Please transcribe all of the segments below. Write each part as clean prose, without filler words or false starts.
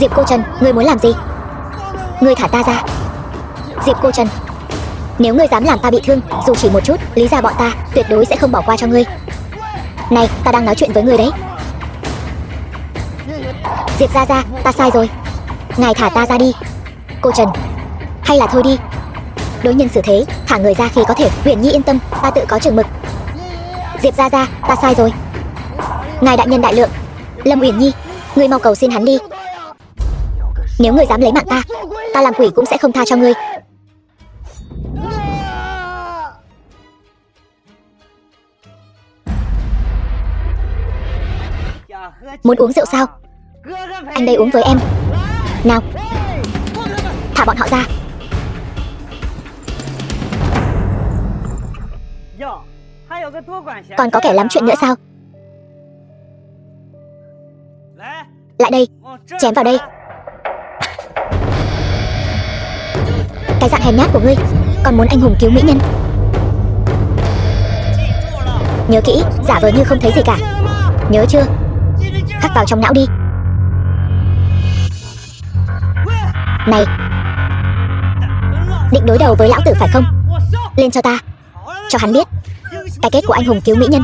Diệp Cô Trần, ngươi muốn làm gì? Ngươi thả ta ra. Diệp Cô Trần, nếu ngươi dám làm ta bị thương dù chỉ một chút, Lý gia bọn ta tuyệt đối sẽ không bỏ qua cho ngươi. Này, ta đang nói chuyện với ngươi đấy. Diệp gia gia, ta sai rồi. Ngài thả ta ra đi. Cô Trần, hay là thôi đi. Đối nhân xử thế, thả người ra khi có thể. Uyển Nhi yên tâm, ta tự có chừng mực. Diệp gia gia, ta sai rồi. Ngài đại nhân đại lượng. Lâm Uyển Nhi, ngươi mau cầu xin hắn đi. Nếu ngươi dám lấy mạng ta, ta làm quỷ cũng sẽ không tha cho ngươi. Muốn uống rượu sao? Anh đây uống với em. Nào, thả bọn họ ra. Còn có kẻ lắm chuyện nữa sao? Lại đây, chém vào đây. Cái dạng hèn nhát của ngươi, còn muốn anh hùng cứu mỹ nhân. Nhớ kỹ, giả vờ như không thấy gì cả. Nhớ chưa? Khắc vào trong não đi. Này, định đối đầu với lão tử phải không? Lên cho ta. Cho hắn biết cái kết của anh hùng cứu mỹ nhân.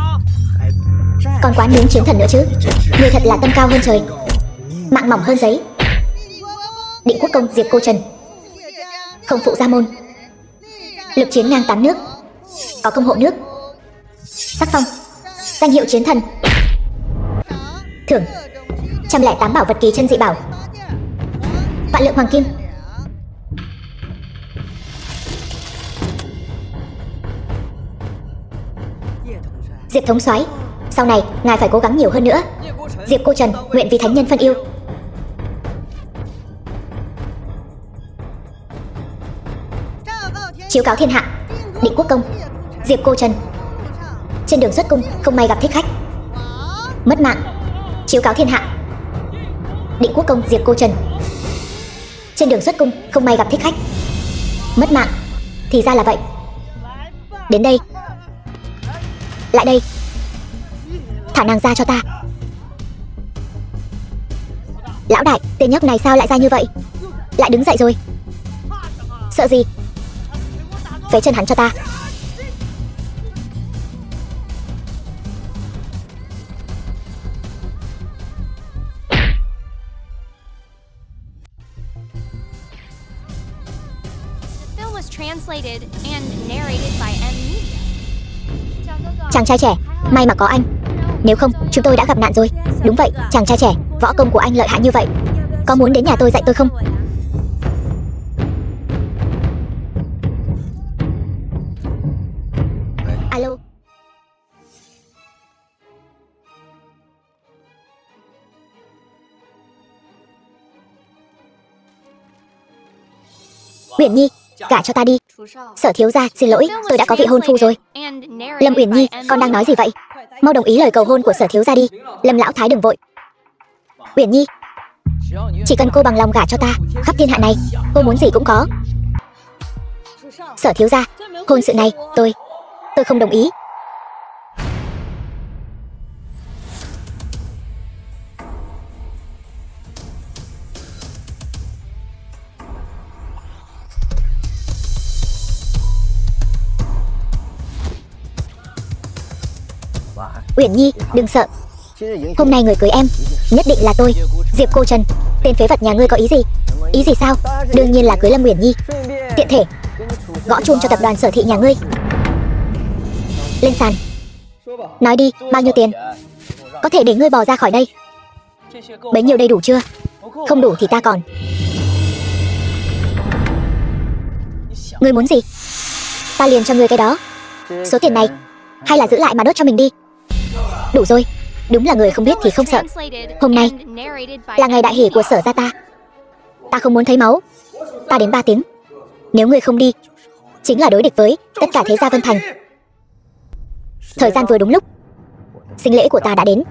Còn quán nướng chiến thần nữa chứ. Người thật là tâm cao hơn trời, mạng mỏng hơn giấy. Định quốc công Diệp Cô Trần, không phụ gia môn, lực chiến ngang 8 nước, có công hộ nước, sắc phong, danh hiệu chiến thần, thưởng 108 bảo vật kỳ chân dị bảo, vạn lượng hoàng kim. Diệp thống soái, sau này ngài phải cố gắng nhiều hơn nữa. Diệp Cô Trần nguyện vì thánh nhân phân yêu. Chiếu cáo thiên hạ, Định quốc công Diệp Cô Trần trên đường xuất cung không may gặp thích khách, mất mạng. Chiếu cáo thiên hạ, Định quốc công Diệp Cô Trần trên đường xuất cung không may gặp thích khách, mất mạng. Thì ra là vậy. Đến đây. Lại đây. Thả nàng ra cho ta. Lão đại, tên nhóc này sao lại ra như vậy? Lại đứng dậy rồi. Sợ gì? Phế chân hắn cho ta. Chàng trai trẻ, may mà có anh. Nếu không, chúng tôi đã gặp nạn rồi. Đúng vậy, chàng trai trẻ, võ công của anh lợi hại như vậy, có muốn đến nhà tôi dạy tôi không? Alo. Uyển Nhi, gả cho ta đi. Sở thiếu gia, xin lỗi, tôi đã có vị hôn phu rồi. Lâm Uyển Nhi, con đang nói gì vậy? Mau đồng ý lời cầu hôn của sở thiếu gia đi. Lâm lão thái đừng vội. Uyển Nhi, chỉ cần cô bằng lòng gả cho ta, khắp thiên hạ này cô muốn gì cũng có. Sở thiếu gia, hôn sự này tôi không đồng ý. Uyển Nhi, đừng sợ. Hôm nay người cưới em nhất định là tôi, Diệp Cô Trần. Tên phế vật nhà ngươi có ý gì? Ý gì sao? Đương nhiên là cưới Lâm Uyển Nhi. Tiện thể gõ chuông cho tập đoàn Sở thị nhà ngươi. Lên sàn. Nói đi, bao nhiêu tiền? Có thể để ngươi bò ra khỏi đây. Bấy nhiêu đây đủ chưa? Không đủ thì ta còn. Ngươi muốn gì? Ta liền cho ngươi cái đó. Số tiền này hay là giữ lại mà đốt cho mình đi. Đủ rồi. Đúng là người không biết thì không sợ. Hôm nay là ngày đại hỷ của Sở gia ta. Ta không muốn thấy máu. Ta đến 3 tiếng. Nếu ngươi không đi, chính là đối địch với tất cả thế gia Vân Thành. Thời gian vừa đúng lúc. Sinh lễ của ta đã đến.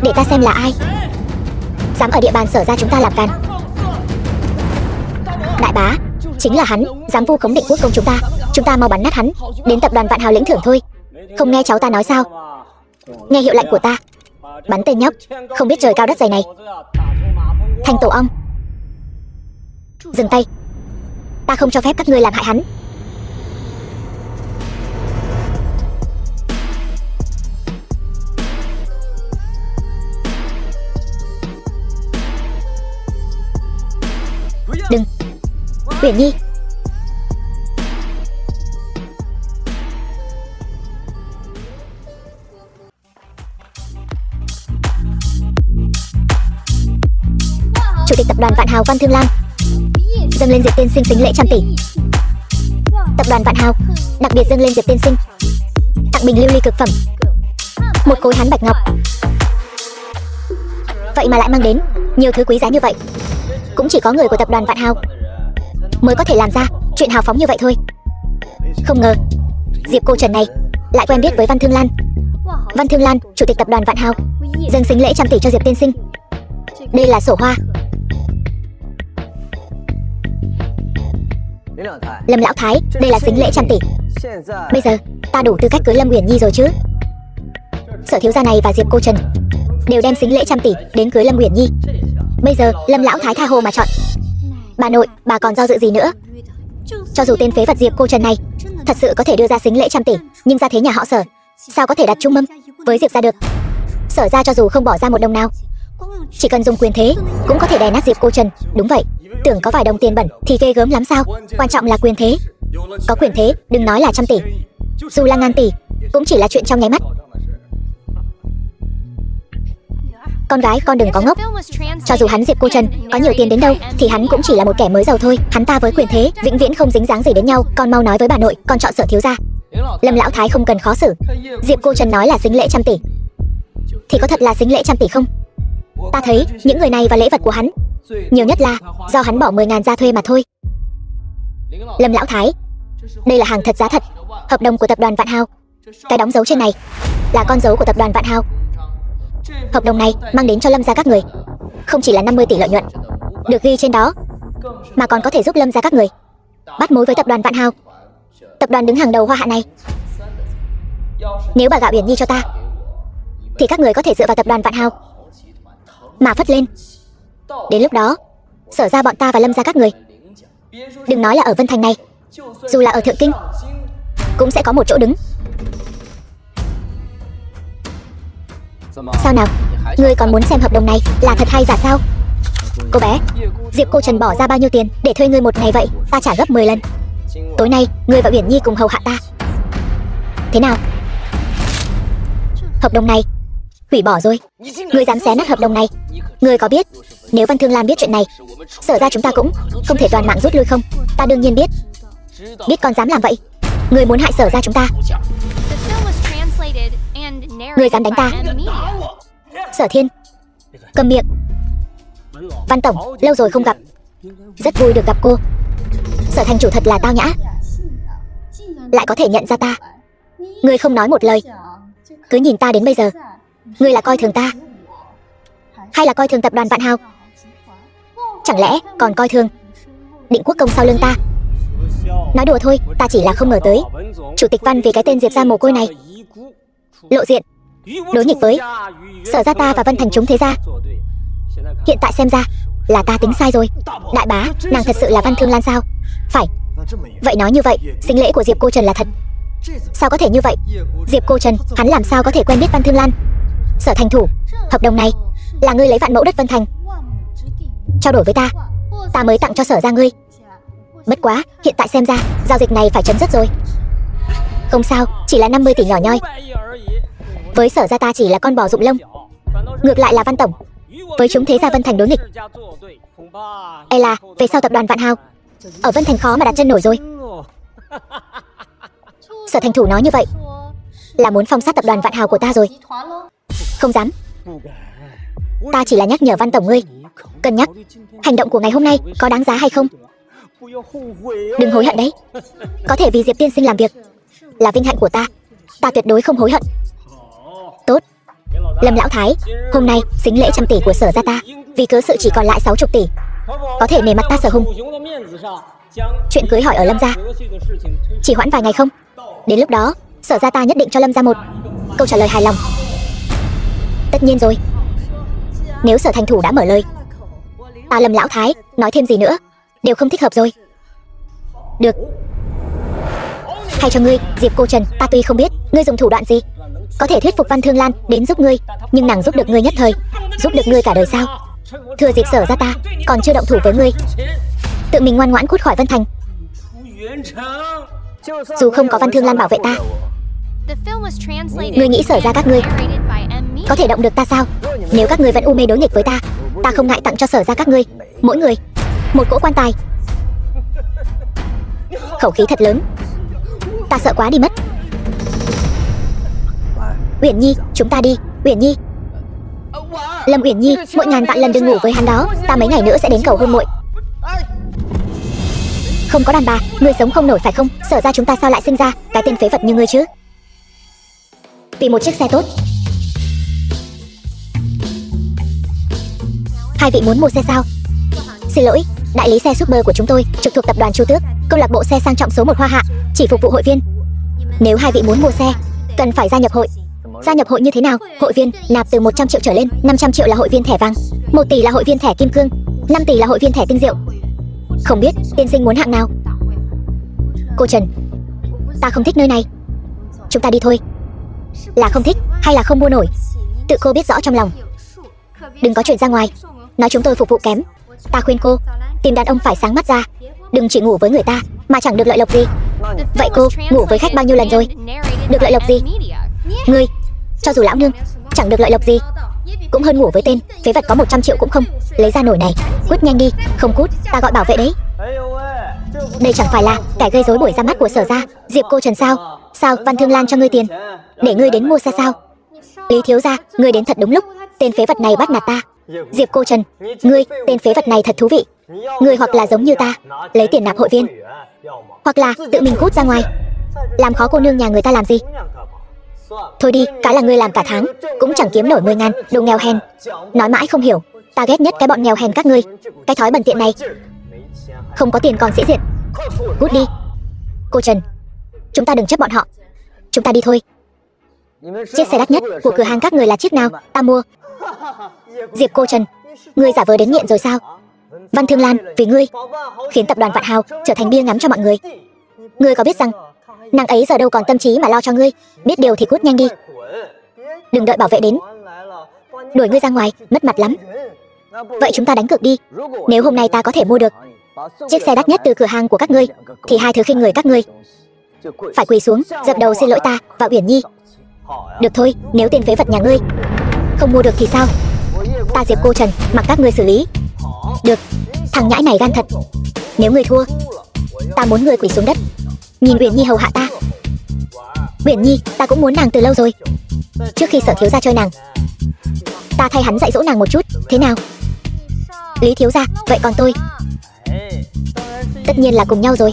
Để ta xem là ai dám ở địa bàn Sở gia chúng ta làm càn. Đại bá, chính là hắn, dám vu khống Định quốc công chúng ta. Chúng ta mau bắn nát hắn, đến tập đoàn Vạn Hào lĩnh thưởng thôi. Không nghe cháu ta nói sao? Nghe hiệu lệnh của ta, Bắn tên nhóc, không biết trời cao đất dày này. Thanh tổ ong, dừng tay. Ta không cho phép các ngươi làm hại hắn. Đừng, Uyển Nhi. Chủ tịch tập đoàn Vạn Hào Văn Thương Lan dâng lên Diệp tiên sinh sính lễ 100 tỷ. Tập đoàn Vạn Hào đặc biệt dâng lên Diệp tiên sinh tặng bình lưu ly cực phẩm, một khối hán bạch ngọc. Vậy mà lại mang đến nhiều thứ quý giá như vậy. Cũng chỉ có người của tập đoàn Vạn Hào mới có thể làm ra chuyện hào phóng như vậy thôi. Không ngờ Diệp cô Trần này lại quen biết với Văn Thương Lan. Văn Thương Lan, chủ tịch tập đoàn Vạn Hào, dâng sính lễ 100 tỷ cho Diệp tiên sinh. Đây là sổ hoa. Lâm lão thái, đây là sính lễ 100 tỷ. Bây giờ ta đủ tư cách cưới Lâm Uyển Nhi rồi chứ? Sở thiếu gia này và Diệp cô Trần đều đem sính lễ 100 tỷ đến cưới Lâm Uyển Nhi. Bây giờ Lâm lão thái tha hồ mà chọn. Bà nội, bà còn do dự gì nữa? Cho dù tên phế vật Diệp cô Trần này thật sự có thể đưa ra sính lễ 100 tỷ, nhưng gia thế nhà họ Sở sao có thể đặt chung mâm với Diệp gia được? Sở gia cho dù không bỏ ra một đồng nào, chỉ cần dùng quyền thế cũng có thể đè nát Diệp cô Trần. Đúng vậy, tưởng có vài đồng tiền bẩn thì ghê gớm lắm sao? Quan trọng là quyền thế. Có quyền thế, đừng nói là 100 tỷ, dù là ngàn tỷ cũng chỉ là chuyện trong nháy mắt. Con gái, con đừng có ngốc. Cho dù hắn Diệp cô Trần có nhiều tiền đến đâu thì hắn cũng chỉ là một kẻ mới giàu thôi. Hắn ta với quyền thế vĩnh viễn không dính dáng gì đến nhau. Con mau nói với bà nội, con chọn Sở thiếu gia. Lâm lão thái không cần khó xử. Diệp cô Trần nói là sính lễ 100 tỷ thì có thật là sính lễ 100 tỷ không? Ta thấy những người này và lễ vật của hắn nhiều nhất là do hắn bỏ 10.000 ra thuê mà thôi. Lâm lão thái, đây là hàng thật giá thật, hợp đồng của tập đoàn Vạn Hào. Cái đóng dấu trên này là con dấu của tập đoàn Vạn Hào. Hợp đồng này mang đến cho Lâm gia các người không chỉ là 50 tỷ lợi nhuận được ghi trên đó, mà còn có thể giúp Lâm gia các người bắt mối với tập đoàn Vạn Hào, tập đoàn đứng hàng đầu Hoa Hạ này. Nếu bà gạo Uyển Nhi cho ta thì các người có thể dựa vào tập đoàn Vạn Hào mà phất lên. Đến lúc đó Sở ra bọn ta và Lâm ra các người, đừng nói là ở Vân Thành này, dù là ở Thượng Kinh cũng sẽ có một chỗ đứng. Sao nào, ngươi còn muốn xem hợp đồng này là thật hay giả sao? Cô bé, Diệp cô Trần bỏ ra bao nhiêu tiền để thuê ngươi một ngày vậy? Ta trả gấp 10 lần. Tối nay ngươi và Uyển Nhi cùng hầu hạ ta. Thế nào? Hợp đồng này hủy bỏ rồi. Ngươi dám xé nát hợp đồng này? Ngươi có biết nếu Văn Thương Lan biết chuyện này, Sở ra chúng ta cũng không thể toàn mạng rút lui không? Ta đương nhiên biết. Biết còn dám làm vậy? Ngươi muốn hại Sở ra chúng ta. Ngươi dám đánh ta? Sở Thiên, cầm miệng. Văn tổng, lâu rồi không gặp. Rất vui được gặp cô. Sở thành chủ thật là tao nhã, lại có thể nhận ra ta. Ngươi không nói một lời, cứ nhìn ta đến bây giờ. Ngươi là coi thường ta, hay là coi thường tập đoàn Vạn Hào? Chẳng lẽ còn coi thường Định Quốc công sau lưng ta? Nói đùa thôi, ta chỉ là không ngờ tới chủ tịch Văn vì cái tên Diệp gia mồ côi này lộ diện đối nghịch với Sở gia ta và Vân Thành chúng thế gia. Hiện tại xem ra là ta tính sai rồi. Đại bá, nàng thật sự là Văn Thương Lan sao? Phải. Vậy nói như vậy, sính lễ của Diệp cô Trần là thật. Sao có thể như vậy? Diệp cô Trần, hắn làm sao có thể quen biết Văn Thương Lan? Sở thành thủ, hợp đồng này là ngươi lấy vạn mẫu đất Vân Thành trao đổi với ta, ta mới tặng cho Sở ra ngươi. Bất quá, hiện tại xem ra giao dịch này phải chấm dứt rồi. Không sao, chỉ là 50 tỷ nhỏ nhoi. Với Sở ra ta chỉ là con bò rụng lông. Ngược lại là Văn tổng với chúng thế gia Vân Thành đối nghịch, e là về sau tập đoàn Vạn Hào ở Vân Thành khó mà đặt chân nổi rồi. Sở thành thủ nói như vậy là muốn phong sát tập đoàn Vạn Hào của ta rồi. Không dám. Ta chỉ là nhắc nhở Văn tổng ngươi cân nhắc hành động của ngày hôm nay có đáng giá hay không. Đừng hối hận đấy. Có thể vì Diệp tiên sinh làm việc là vinh hạnh của ta. Ta tuyệt đối không hối hận. Tốt. Lâm lão thái, hôm nay sính lễ 100 tỷ của Sở gia ta vì cớ sự chỉ còn lại 60 tỷ. Có thể nể mặt ta Sở Hùng, chuyện cưới hỏi ở Lâm gia chỉ hoãn vài ngày không? Đến lúc đó Sở gia ta nhất định cho Lâm gia một câu trả lời hài lòng. Tất nhiên rồi. Nếu Sở thành thủ đã mở lời, ta Lâm lão thái nói thêm gì nữa đều không thích hợp rồi. Được. Hay cho ngươi, Diệp cô Trần, ta tuy không biết ngươi dùng thủ đoạn gì có thể thuyết phục Văn Thương Lan đến giúp ngươi, nhưng nàng giúp được ngươi nhất thời, giúp được ngươi cả đời sao? Thừa dịp Sở gia ta còn chưa động thủ với ngươi, tự mình ngoan ngoãn cút khỏi Vân Thành. Dù không có Văn Thương Lan bảo vệ ta, ngươi nghĩ Sở gia các ngươi có thể động được ta sao? Nếu các ngươi vẫn u mê đối nghịch với ta, ta không ngại tặng cho Sở gia các ngươi mỗi người một cỗ quan tài. Khẩu khí thật lớn, ta sợ quá đi mất. Uyển Nhi, chúng ta đi. Uyển Nhi, Lâm Uyển Nhi, mỗi ngàn vạn lần đừng ngủ với hắn đó, ta mấy ngày nữa sẽ đến cầu hôn muội. Không có đàn bà, ngươi sống không nổi phải không? Sở ra chúng ta sao lại sinh ra cái tên phế vật như ngươi chứ? Vì một chiếc xe tốt. Hai vị muốn mua xe sao? Xin lỗi, đại lý xe Super của chúng tôi trực thuộc tập đoàn Chu Tước, câu lạc bộ xe sang trọng số 1 Hoa Hạ, chỉ phục vụ hội viên. Nếu hai vị muốn mua xe, cần phải gia nhập hội. Gia nhập hội như thế nào? Hội viên nạp từ 100 triệu trở lên, 500 triệu là hội viên thẻ vàng, 1 tỷ là hội viên thẻ kim cương, 5 tỷ là hội viên thẻ tinh diệu. Không biết tiên sinh muốn hạng nào? Cô Trần, ta không thích nơi này, chúng ta đi thôi. Là không thích hay là không mua nổi, tự cô biết rõ trong lòng. Đừng có chuyện ra ngoài, nói chúng tôi phục vụ kém. Ta khuyên cô tìm đàn ông phải sáng mắt ra, đừng chỉ ngủ với người ta mà chẳng được lợi lộc gì. Vậy cô ngủ với khách bao nhiêu lần rồi? Được lợi lộc gì? Ngươi, cho dù lão nương chẳng được lợi lộc gì, cũng hơn ngủ với tên phế vật có 100 triệu cũng không lấy ra nổi này. Cút nhanh đi, không cút ta gọi bảo vệ đấy. Đây chẳng phải là kẻ gây rối buổi ra mắt của Sở gia Diệp cô Trần sao? Sao Văn Thương Lan cho ngươi tiền để ngươi đến mua xe sao? Lý thiếu gia, ngươi đến thật đúng lúc, tên phế vật này bắt nạt ta. Diệp cô Trần, ngươi, tên phế vật này thật thú vị. Ngươi hoặc là giống như ta, lấy tiền nạp hội viên, hoặc là tự mình cút ra ngoài, làm khó cô nương nhà người ta làm gì. Thôi đi, cái là ngươi làm cả tháng cũng chẳng kiếm nổi 10.000, đồ nghèo hèn. Nói mãi không hiểu, ta ghét nhất cái bọn nghèo hèn các ngươi, cái thói bẩn tiện này. Không có tiền còn sĩ diện, cút đi. Cô Trần, chúng ta đừng chấp bọn họ, chúng ta đi thôi. Chiếc xe đắt nhất của cửa hàng các người là chiếc nào? Ta mua. Diệp cô Trần, ngươi giả vờ đến nghiện rồi sao? Văn Thương Lan vì ngươi khiến tập đoàn Vạn Hào trở thành bia ngắm cho mọi người. Ngươi có biết rằng nàng ấy giờ đâu còn tâm trí mà lo cho ngươi? Biết điều thì cút nhanh đi, đừng đợi bảo vệ đến đuổi ngươi ra ngoài, mất mặt lắm. Vậy chúng ta đánh cược đi. Nếu hôm nay ta có thể mua được chiếc xe đắt nhất từ cửa hàng của các ngươi, thì hai thứ khinh người các ngươi phải quỳ xuống dập đầu xin lỗi ta và Uyển Nhi. Được thôi, nếu tên phế vật nhà ngươi không mua được thì sao? Ta Diệp cô Trần mặc các ngươi xử lý. Được, thằng nhãi này gan thật. Nếu ngươi thua, ta muốn ngươi quỳ xuống đất nhìn Uyển Nhi hầu hạ ta. Uyển Nhi, ta cũng muốn nàng từ lâu rồi. Trước khi Sở thiếu gia chơi nàng, ta thay hắn dạy dỗ nàng một chút, thế nào? Lý thiếu gia, vậy còn tôi? Tất nhiên là cùng nhau rồi.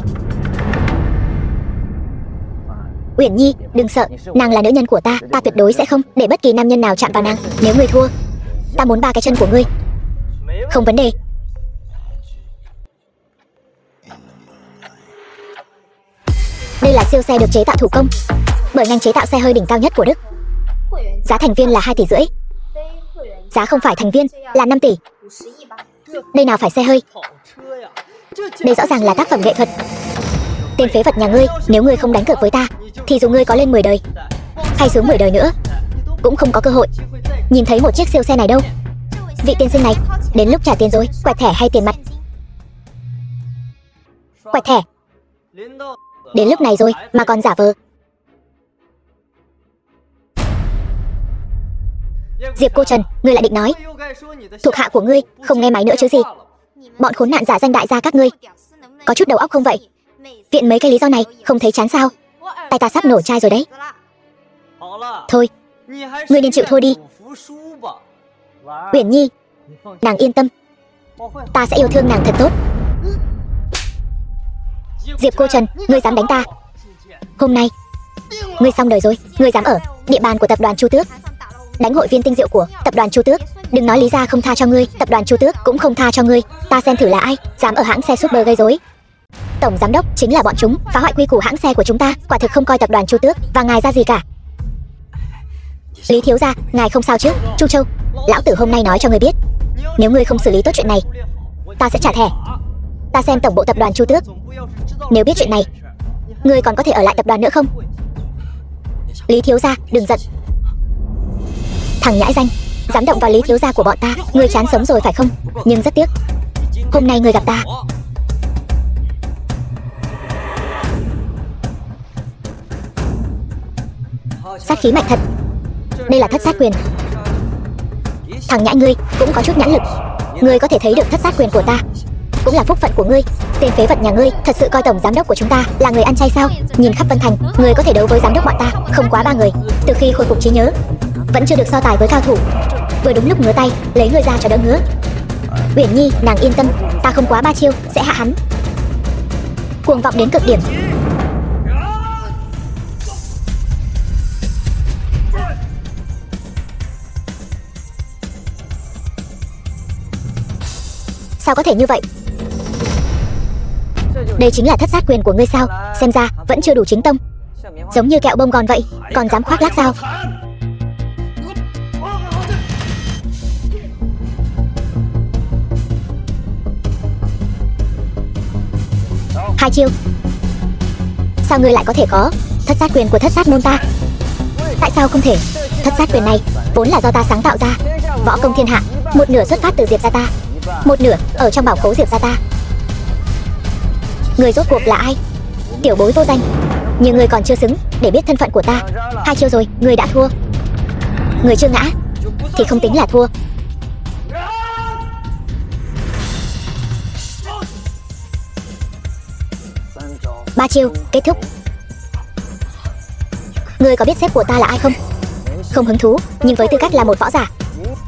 Uyển Nhi, đừng sợ, nàng là nữ nhân của ta, ta tuyệt đối sẽ không để bất kỳ nam nhân nào chạm vào nàng. Nếu ngươi thua, ta muốn 3 cái chân của ngươi. Không vấn đề. Đây là siêu xe được chế tạo thủ công bởi ngành chế tạo xe hơi đỉnh cao nhất của Đức. Giá thành viên là 2,5 tỷ. Giá không phải thành viên là 5 tỷ. Đây nào phải xe hơi, đây rõ ràng là tác phẩm nghệ thuật. Tên phế vật nhà ngươi, nếu ngươi không đánh cược với ta, thì dù ngươi có lên 10 đời hay xuống 10 đời nữa, cũng không có cơ hội nhìn thấy một chiếc siêu xe này đâu. Vị tiên sinh này, đến lúc trả tiền rồi, quẹt thẻ hay tiền mặt? Quẹt thẻ. Đến lúc này rồi mà còn giả vờ. Diệp cô Trần, ngươi lại định nói thuộc hạ của ngươi không nghe máy nữa chứ gì? Bọn khốn nạn giả danh đại gia các ngươi có chút đầu óc không vậy? Viện mấy cái lý do này không thấy chán sao? Tay ta sắp nổ chai rồi đấy. Thôi, ngươi nên chịu thua đi. Uyển Nhi, nàng yên tâm, ta sẽ yêu thương nàng thật tốt. Diệp cô Trần, ngươi dám đánh ta? Hôm nay ngươi xong đời rồi. Ngươi dám ở địa bàn của tập đoàn Chu Tước đánh hội viên tinh diệu của tập đoàn Chu Tước, đừng nói Lý gia không tha cho ngươi, tập đoàn Chu Tước cũng không tha cho ngươi. Ta xem thử là ai dám ở hãng xe Super gây rối. Tổng giám đốc chính là bọn chúng phá hoại quy củ hãng xe của chúng ta, quả thực không coi tập đoàn Chu Tước và ngài ra gì cả. Lý thiếu gia, ngài không sao chứ? Chu Châu, lão tử hôm nay nói cho ngươi biết, nếu ngươi không xử lý tốt chuyện này, ta sẽ trả thẻ. Ta xem tổng bộ tập đoàn Chu Tước, nếu biết chuyện này, ngươi còn có thể ở lại tập đoàn nữa không? Lý thiếu gia, đừng giận. Thằng nhãi danh, dám động vào Lý thiếu gia của bọn ta. Ngươi chán sống rồi phải không? Nhưng rất tiếc, hôm nay ngươi gặp ta. Sát khí mạnh thật. Đây là thất sát quyền. Thằng nhãi ngươi cũng có chút nhãn lực. Ngươi có thể thấy được thất sát quyền của ta, cũng là phúc phận của ngươi. Tên phế vật nhà ngươi thật sự coi tổng giám đốc của chúng ta là người ăn chay sao? Nhìn khắp Vân Thành, ngươi có thể đấu với giám đốc bọn ta không quá 3 người. Từ khi khôi phục trí nhớ, vẫn chưa được so tài với cao thủ. Vừa đúng lúc ngứa tay, lấy ngươi ra cho đỡ ngứa. Uyển Nhi, nàng yên tâm, ta không quá 3 chiêu sẽ hạ hắn. Cuồng vọng đến cực điểm. Sao có thể như vậy? Đây chính là thất sát quyền của ngươi sao? Xem ra vẫn chưa đủ chính tông. Giống như kẹo bông gòn vậy, còn dám khoác lác sao? Hai chiêu. Sao ngươi lại có thể có thất sát quyền của thất sát môn ta? Tại sao không thể? Thất sát quyền này vốn là do ta sáng tạo ra. Võ công thiên hạ, một nửa xuất phát từ Diệp gia ta, một nửa ở trong bảo khố Diệp gia ta. Người rốt cuộc là ai? Tiểu bối vô danh, nhưng người còn chưa xứng để biết thân phận của ta. 2 chiêu rồi, người đã thua. Người chưa ngã thì không tính là thua. Ba chiêu, kết thúc. Người có biết sếp của ta là ai không? Không hứng thú, nhưng với tư cách là một võ giả,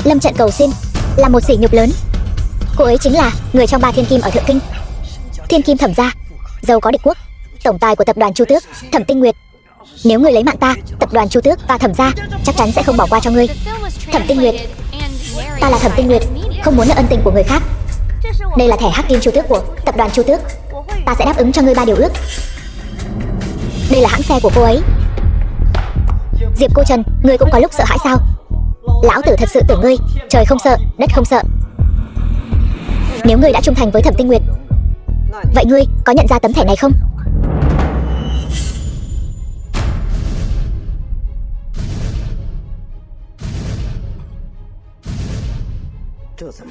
lâm trận cầu xin là một sỉ nhục lớn. Cô ấy chính là người trong 3 thiên kim ở Thượng Kinh. Thiên kim Thẩm gia, giàu có địch quốc, tổng tài của tập đoàn Chu Tước, Thẩm Tinh Nguyệt. Nếu ngươi lấy mạng ta, tập đoàn Chu Tước và Thẩm gia chắc chắn sẽ không bỏ qua cho ngươi. Thẩm Tinh Nguyệt, ta là Thẩm Tinh Nguyệt, không muốn nợ ân tình của người khác. Đây là thẻ hắc kim Chu Tước của tập đoàn Chu Tước. Ta sẽ đáp ứng cho ngươi 3 điều ước. Đây là hãng xe của cô ấy. Diệp cô Trần, ngươi cũng có lúc sợ hãi sao? Lão tử thật sự tưởng ngươi trời không sợ, đất không sợ. Nếu ngươi đã trung thành với Thẩm Tinh Nguyệt, vậy ngươi có nhận ra tấm thẻ này không?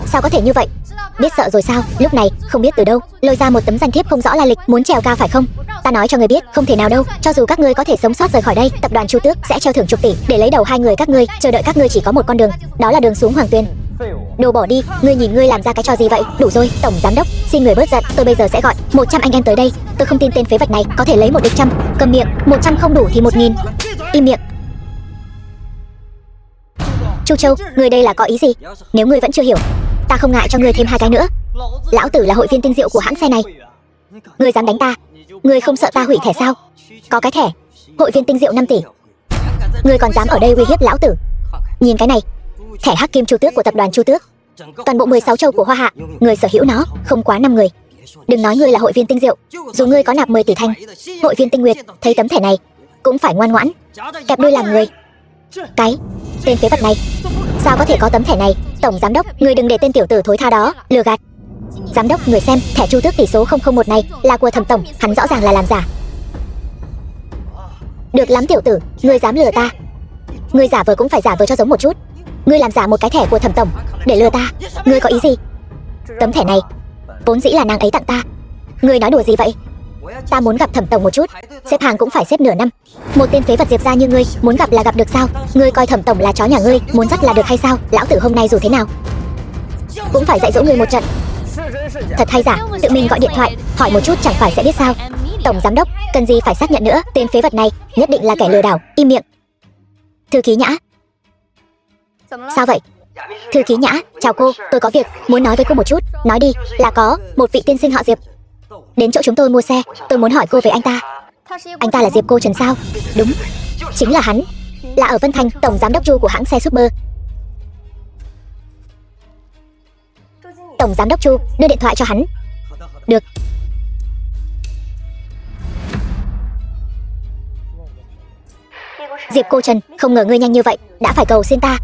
Sao có thể như vậy? Biết sợ rồi sao? Lúc này không biết từ đâu lôi ra một tấm danh thiếp không rõ lai lịch, muốn trèo cao phải không? Ta nói cho ngươi biết, không thể nào đâu. Cho dù các ngươi có thể sống sót rời khỏi đây, tập đoàn Chu Tước sẽ treo thưởng chục tỷ để lấy đầu 2 người các ngươi. Chờ đợi các ngươi chỉ có một con đường, đó là đường xuống Hoàng Tuyền. Đồ bỏ đi, ngươi nhìn ngươi làm ra cái trò gì vậy? Đủ rồi, tổng giám đốc, xin người bớt giận. Tôi bây giờ sẽ gọi 100 anh em tới đây. Tôi không tin tên phế vật này có thể lấy một địch trăm. Cầm miệng, 100 không đủ thì 1000. Im miệng. Chu Châu, ngươi đây là có ý gì? Nếu ngươi vẫn chưa hiểu, ta không ngại cho ngươi thêm 2 cái nữa. Lão tử là hội viên tinh diệu của hãng xe này. Ngươi dám đánh ta? Ngươi không sợ ta hủy thẻ sao? Có cái thẻ hội viên tinh diệu 5 tỷ, ngươi còn dám ở đây uy hiếp lão tử? Nhìn cái này, thẻ hắc kim Chu Tước của tập đoàn Chu Tước. Toàn bộ 16 châu của Hoa Hạ, người sở hữu nó không quá 5 người. Đừng nói ngươi là hội viên tinh diệu, dù ngươi có nạp 10 tỷ thanh, hội viên tinh nguyệt thấy tấm thẻ này cũng phải ngoan ngoãn kẹp đuôi làm người. Cái tên phế vật này sao có thể có tấm thẻ này? Tổng giám đốc, ngươi đừng để tên tiểu tử thối tha đó lừa gạt. Giám đốc, người xem, thẻ Chu Tước tỷ số 001 này là của Thẩm tổng, hắn rõ ràng là làm giả. Được lắm tiểu tử, ngươi dám lừa ta. Ngươi giả vờ cũng phải giả vờ cho giống một chút. Ngươi làm giả một cái thẻ của Thẩm tổng để lừa ta, ngươi có ý gì? Tấm thẻ này vốn dĩ là nàng ấy tặng ta. Ngươi nói đùa gì vậy? Ta muốn gặp Thẩm tổng một chút, xếp hàng cũng phải xếp nửa năm. Một tên phế vật Diệp gia như ngươi muốn gặp là gặp được sao? Ngươi coi Thẩm tổng là chó nhà ngươi, muốn dắt là được hay sao? Lão tử hôm nay dù thế nào cũng phải dạy dỗ ngươi một trận. Thật hay giả, tự mình gọi điện thoại hỏi một chút chẳng phải sẽ biết sao? Tổng giám đốc, cần gì phải xác nhận nữa? Tên phế vật này nhất định là kẻ lừa đảo. Im miệng. Thư ký Nhã. Sao vậy? Thư ký Nhã, chào cô, tôi có việc muốn nói với cô một chút. Nói đi. Là có một vị tiên sinh họ Diệp đến chỗ chúng tôi mua xe, tôi muốn hỏi cô về anh ta. Anh ta là Diệp cô Trần sao? Đúng, chính là hắn, là ở Vân Thành, tổng giám đốc Chu của hãng xe Super. Tổng giám đốc Chu đưa điện thoại cho hắn. Được. Diệp Cô Trần, không ngờ ngươi nhanh như vậy đã phải cầu xin ta.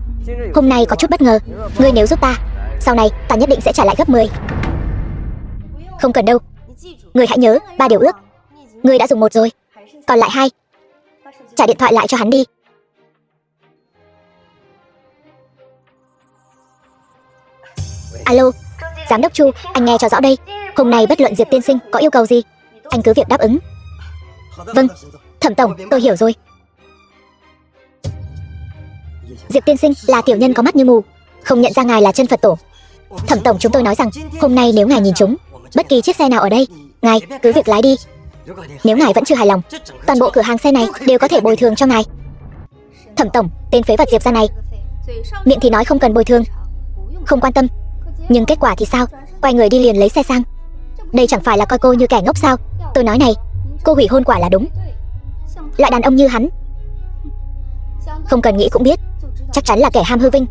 Hôm nay có chút bất ngờ. Ngươi nếu giúp ta, sau này ta nhất định sẽ trả lại gấp 10. Không cần đâu. Ngươi hãy nhớ 3 điều ước. Ngươi đã dùng 1 rồi, còn lại 2. Trả điện thoại lại cho hắn đi. Alo, Giám đốc Chu, anh nghe cho rõ đây. Hôm nay bất luận Diệp tiên sinh có yêu cầu gì, anh cứ việc đáp ứng. Vâng, Thẩm tổng, tôi hiểu rồi. Diệp tiên sinh là tiểu nhân có mắt như mù, không nhận ra ngài là chân Phật tổ. Thẩm tổng, chúng tôi nói rằng hôm nay nếu ngài nhìn trúng bất kỳ chiếc xe nào ở đây, ngài cứ việc lái đi. Nếu ngài vẫn chưa hài lòng, toàn bộ cửa hàng xe này đều có thể bồi thường cho ngài. Thẩm tổng, tên phế vật Diệp gia này, miệng thì nói không cần bồi thường, không quan tâm, nhưng kết quả thì sao? Quay người đi liền lấy xe sang. Đây chẳng phải là coi cô như kẻ ngốc sao? Tôi nói này, cô hủy hôn quả là đúng. Loại đàn ông như hắn, không cần nghĩ cũng biết, chắc chắn là kẻ ham hư vinh,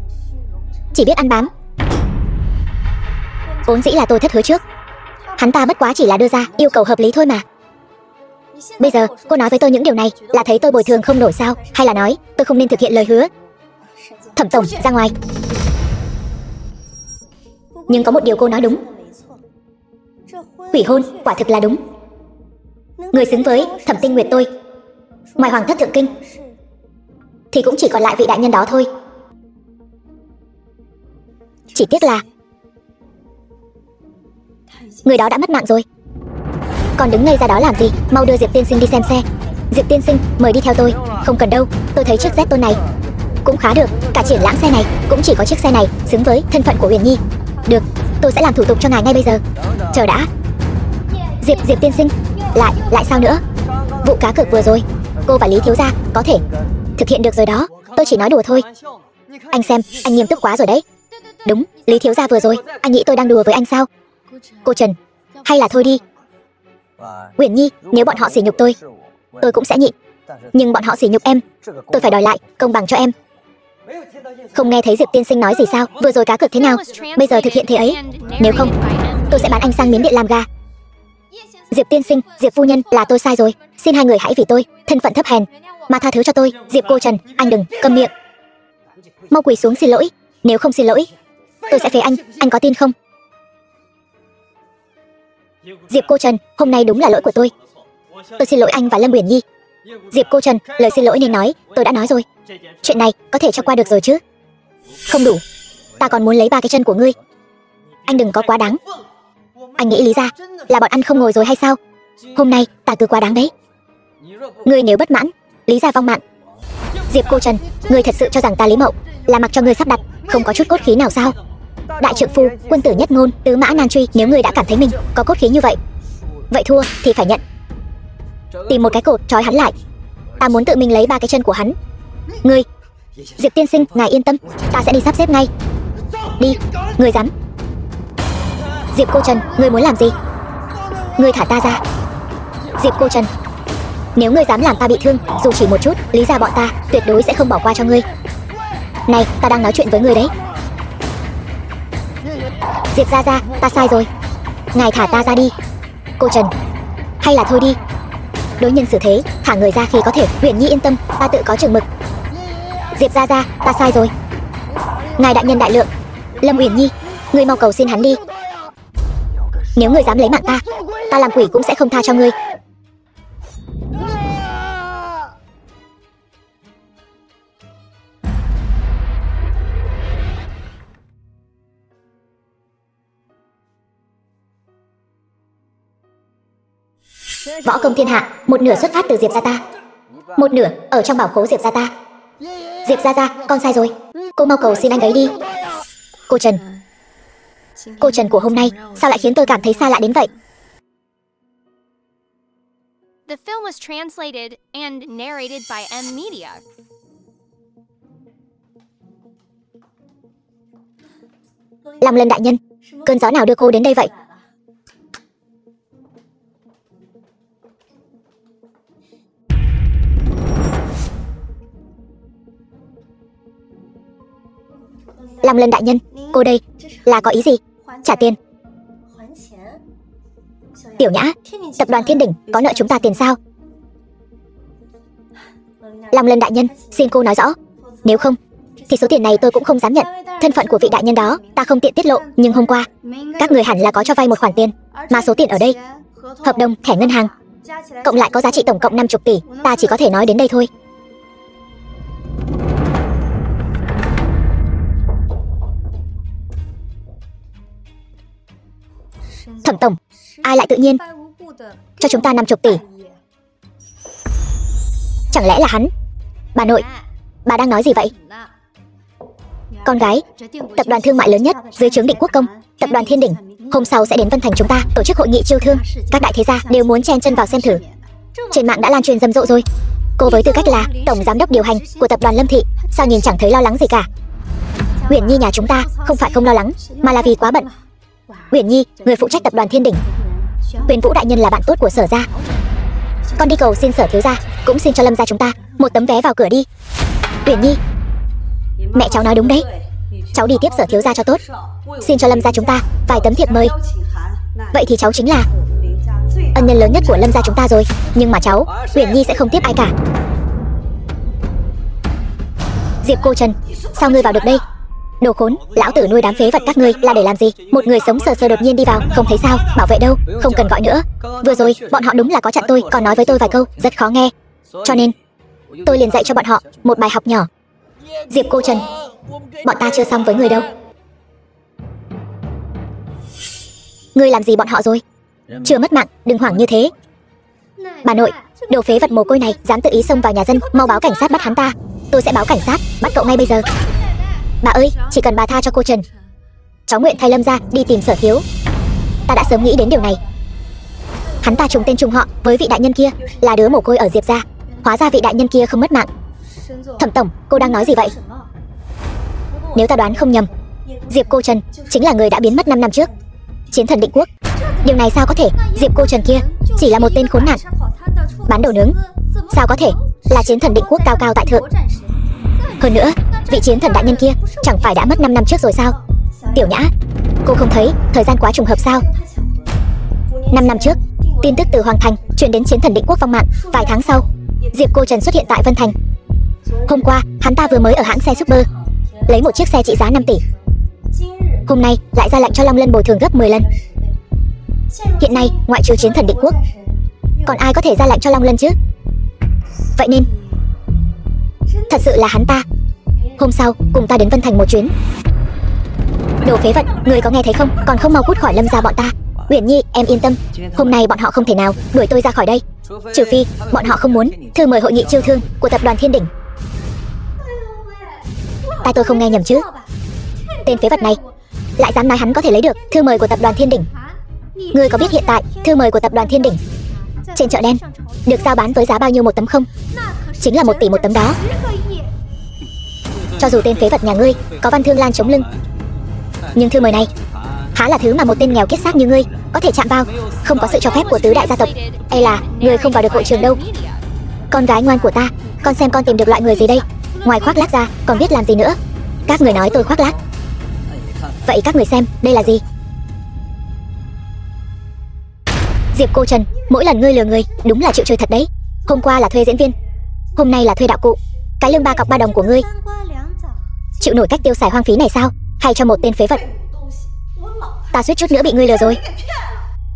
chỉ biết ăn bám. Vốn dĩ là tôi thất hứa trước, hắn ta bất quá chỉ là đưa ra yêu cầu hợp lý thôi mà. Bây giờ cô nói với tôi những điều này là thấy tôi bồi thường không nổi sao? Hay là nói tôi không nên thực hiện lời hứa? Thẩm tổng, ra ngoài. Nhưng có một điều cô nói đúng, hủy hôn quả thực là đúng. Người xứng với Thẩm Tinh Nguyệt tôi, ngoài hoàng thất thượng kinh thì cũng chỉ còn lại vị đại nhân đó thôi. Chỉ tiếc là người đó đã mất mạng rồi. Còn đứng ngây ra đó làm gì? Mau đưa Diệp tiên sinh đi xem xe. Diệp tiên sinh, mời đi theo tôi. Không cần đâu, tôi thấy chiếc Zeton này cũng khá được. Cả triển lãm xe này cũng chỉ có chiếc xe này xứng với thân phận của Huyền Nhi. Được, tôi sẽ làm thủ tục cho ngài ngay bây giờ. Chờ đã. Diệp tiên sinh, lại sao nữa? Vụ cá cược vừa rồi, cô và Lý thiếu gia có thể thực hiện được rồi đó. Tôi chỉ nói đùa thôi. Anh xem, anh nghiêm túc quá rồi đấy. Đúng, Lý thiếu gia vừa rồi, anh nghĩ tôi đang đùa với anh sao? Cô Trần, hay là thôi đi. Uyển Nhi, nếu bọn họ sỉ nhục tôi cũng sẽ nhịn. Nhưng bọn họ sỉ nhục em, tôi phải đòi lại công bằng cho em. Không nghe thấy Diệp tiên sinh nói gì sao? Vừa rồi cá cược thế nào, bây giờ thực hiện thế ấy. Nếu không, tôi sẽ bán anh sang miến điện làm gà. Diệp tiên sinh, Diệp phu nhân, là tôi sai rồi. Xin hai người hãy vì tôi, thân phận thấp hèn, mà tha thứ cho tôi. Diệp cô Trần, anh đừng câm miệng. Mau quỳ xuống xin lỗi. Nếu không xin lỗi, tôi sẽ phế anh có tin không? Diệp cô Trần, hôm nay đúng là lỗi của tôi. Tôi xin lỗi anh và Lâm Uyển Nhi. Diệp cô Trần, lời xin lỗi nên nói, tôi đã nói rồi. Chuyện này có thể cho qua được rồi chứ? Không đủ, ta còn muốn lấy 3 cái chân của ngươi. Anh đừng có quá đáng. Anh nghĩ lý ra là bọn ăn không ngồi rồi hay sao? Hôm nay ta cứ quá đáng đấy. Ngươi nếu bất mãn, lý ra vong mạng. Diệp cô Trần, ngươi thật sự cho rằng ta Lý Mậu là mặc cho ngươi sắp đặt, không có chút cốt khí nào sao? Đại trượng phu, quân tử nhất ngôn, tứ mã nan truy. Nếu ngươi đã cảm thấy mình có cốt khí như vậy, vậy thua thì phải nhận. Tìm một cái cột trói hắn lại. Ta muốn tự mình lấy 3 cái chân của hắn. Ngươi, Diệp tiên sinh, ngài yên tâm, ta sẽ đi sắp xếp ngay. Đi, ngươi dám. Diệp cô Trần, ngươi muốn làm gì? Ngươi thả ta ra. Diệp cô Trần, nếu ngươi dám làm ta bị thương dù chỉ một chút, lý ra bọn ta tuyệt đối sẽ không bỏ qua cho ngươi. Này, ta đang nói chuyện với ngươi đấy. Diệp gia gia, ta sai rồi. Ngài thả ta ra đi. Cô Trần, hay là thôi đi. Đối nhân xử thế, thả người ra khi có thể. Uyển Nhi yên tâm, ta tự có chừng mực. Diệp gia gia, ta sai rồi. Ngài đại nhân đại lượng. Lâm Uyển Nhi, ngươi mau cầu xin hắn đi. Nếu ngươi dám lấy mạng ta làm quỷ cũng sẽ không tha cho ngươi. Võ công thiên hạ, một nửa xuất phát từ Diệp gia ta, một nửa ở trong bảo khố Diệp gia ta. Diệp gia gia, con sai rồi. Cô mau cầu xin anh ấy đi. Cô Trần, cô Trần của hôm nay sao lại khiến tôi cảm thấy xa lạ đến vậy? The film was translated and narrated by M Media. Lam Lân đại nhân, cơn gió nào đưa cô đến đây vậy? Lam Lân đại nhân, cô đây là có ý gì? Trả tiền. Tiểu Nhã, tập đoàn Thiên Đỉnh có nợ chúng ta tiền sao? Long Lân đại nhân, xin cô nói rõ. Nếu không, thì số tiền này tôi cũng không dám nhận. Thân phận của vị đại nhân đó ta không tiện tiết lộ, nhưng hôm qua các người hẳn là có cho vay một khoản tiền, mà số tiền ở đây, hợp đồng, thẻ ngân hàng, cộng lại có giá trị tổng cộng 50 tỷ. Ta chỉ có thể nói đến đây thôi. Thẩm tổng, ai lại tự nhiên cho chúng ta 50 tỷ? Chẳng lẽ là hắn? Bà nội, bà đang nói gì vậy? Con gái, tập đoàn thương mại lớn nhất dưới trướng Định Quốc Công, tập đoàn Thiên Đỉnh, hôm sau sẽ đến Vân Thành chúng ta tổ chức hội nghị chiêu thương. Các đại thế gia đều muốn chen chân vào xem thử. Trên mạng đã lan truyền rầm rộ rồi. Cô với tư cách là tổng giám đốc điều hành của tập đoàn Lâm Thị, sao nhìn chẳng thấy lo lắng gì cả? Uyển Nhi nhà chúng ta không phải không lo lắng, mà là vì quá bận. Uyển Nhi, người phụ trách tập đoàn Thiên Đỉnh. Huyền Vũ đại nhân là bạn tốt của Sở gia. Con đi cầu xin Sở thiếu gia, cũng xin cho Lâm gia chúng ta một tấm vé vào cửa đi. Uyển Nhi, mẹ cháu nói đúng đấy. Cháu đi tiếp Sở thiếu gia cho tốt, xin cho Lâm gia chúng ta vài tấm thiệp mời. Vậy thì cháu chính là ân nhân lớn nhất của Lâm gia chúng ta rồi. Nhưng mà cháu, Uyển Nhi sẽ không tiếp ai cả. Diệp cô Trần, sao ngươi vào được đây? Đồ khốn, lão tử nuôi đám phế vật các ngươi là để làm gì? Một người sống sờ sờ đột nhiên đi vào, không thấy sao? Bảo vệ đâu, không cần gọi nữa. Vừa rồi bọn họ đúng là có chặn tôi, còn nói với tôi vài câu rất khó nghe, cho nên tôi liền dạy cho bọn họ một bài học nhỏ. Diệp cô Trần, bọn ta chưa xong với người đâu. Ngươi làm gì bọn họ rồi? Chưa mất mạng, đừng hoảng như thế. Bà nội, đồ phế vật mồ côi này dám tự ý xông vào nhà dân, mau báo cảnh sát bắt hắn ta. Tôi sẽ báo cảnh sát, bắt cậu ngay bây giờ. Bà ơi, chỉ cần bà tha cho cô Trần, cháu nguyện thay Lâm gia đi tìm Sở thiếu. Ta đã sớm nghĩ đến điều này. Hắn ta trùng tên trùng họ với vị đại nhân kia, là đứa mồ côi ở Diệp gia. Hóa ra vị đại nhân kia không mất mạng. Thẩm tổng, cô đang nói gì vậy? Nếu ta đoán không nhầm, Diệp cô Trần chính là người đã biến mất 5 năm trước, chiến thần Định Quốc. Điều này sao có thể? Diệp cô Trần kia chỉ là một tên khốn nạn bán đồ nướng, sao có thể là chiến thần Định Quốc cao cao tại thượng? Hơn nữa, vị chiến thần đại nhân kia chẳng phải đã mất 5 năm trước rồi sao? Tiểu Nhã, cô không thấy thời gian quá trùng hợp sao? 5 năm trước, tin tức từ Hoàng Thành truyền đến chiến thần Định Quốc vong mạng. Vài tháng sau, Diệp cô Trần xuất hiện tại Vân Thành. Hôm qua, hắn ta vừa mới ở hãng xe Super lấy một chiếc xe trị giá 5 tỷ. Hôm nay lại ra lệnh cho Long Lân bồi thường gấp 10 lần. Hiện nay, ngoại trừ chiến thần Định Quốc, còn ai có thể ra lệnh cho Long Lân chứ? Vậy nên, thật sự là hắn ta. Hôm sau, cùng ta đến Vân Thành một chuyến. Đồ phế vật, người có nghe thấy không? Còn không mau cút khỏi Lâm gia bọn ta. Uyển Nhi, em yên tâm, hôm nay bọn họ không thể nào đuổi tôi ra khỏi đây, trừ phi bọn họ không muốn thư mời hội nghị chiêu thương của tập đoàn Thiên Đỉnh. Tai tôi không nghe nhầm chứ? Tên phế vật này lại dám nói hắn có thể lấy được thư mời của tập đoàn Thiên Đỉnh. Ngươi có biết hiện tại thư mời của tập đoàn Thiên Đỉnh trên chợ đen được giao bán với giá bao nhiêu một tấm không? Chính là 1 tỷ một tấm đó. Cho dù tên phế vật nhà ngươi có Văn Thương Lan chống lưng, nhưng thư mời này há là thứ mà một tên nghèo kiết xác như ngươi có thể chạm vào. Không có sự cho phép của tứ đại gia tộc, hay là ngươi không vào được hội trường đâu. Con gái ngoan của ta, con xem con tìm được loại người gì đây? Ngoài khoác lác ra còn biết làm gì nữa? Các người nói tôi khoác lác, vậy các người xem đây là gì? Diệp cô Trần, mỗi lần ngươi lừa người đúng là chịu chơi thật đấy. Hôm qua là thuê diễn viên, hôm nay là thuê đạo cụ. Cái lương 3 cọc 3 đồng của ngươi chịu nổi cách tiêu xài hoang phí này sao? Hay cho một tên phế vật? Ta suýt chút nữa bị ngươi lừa rồi.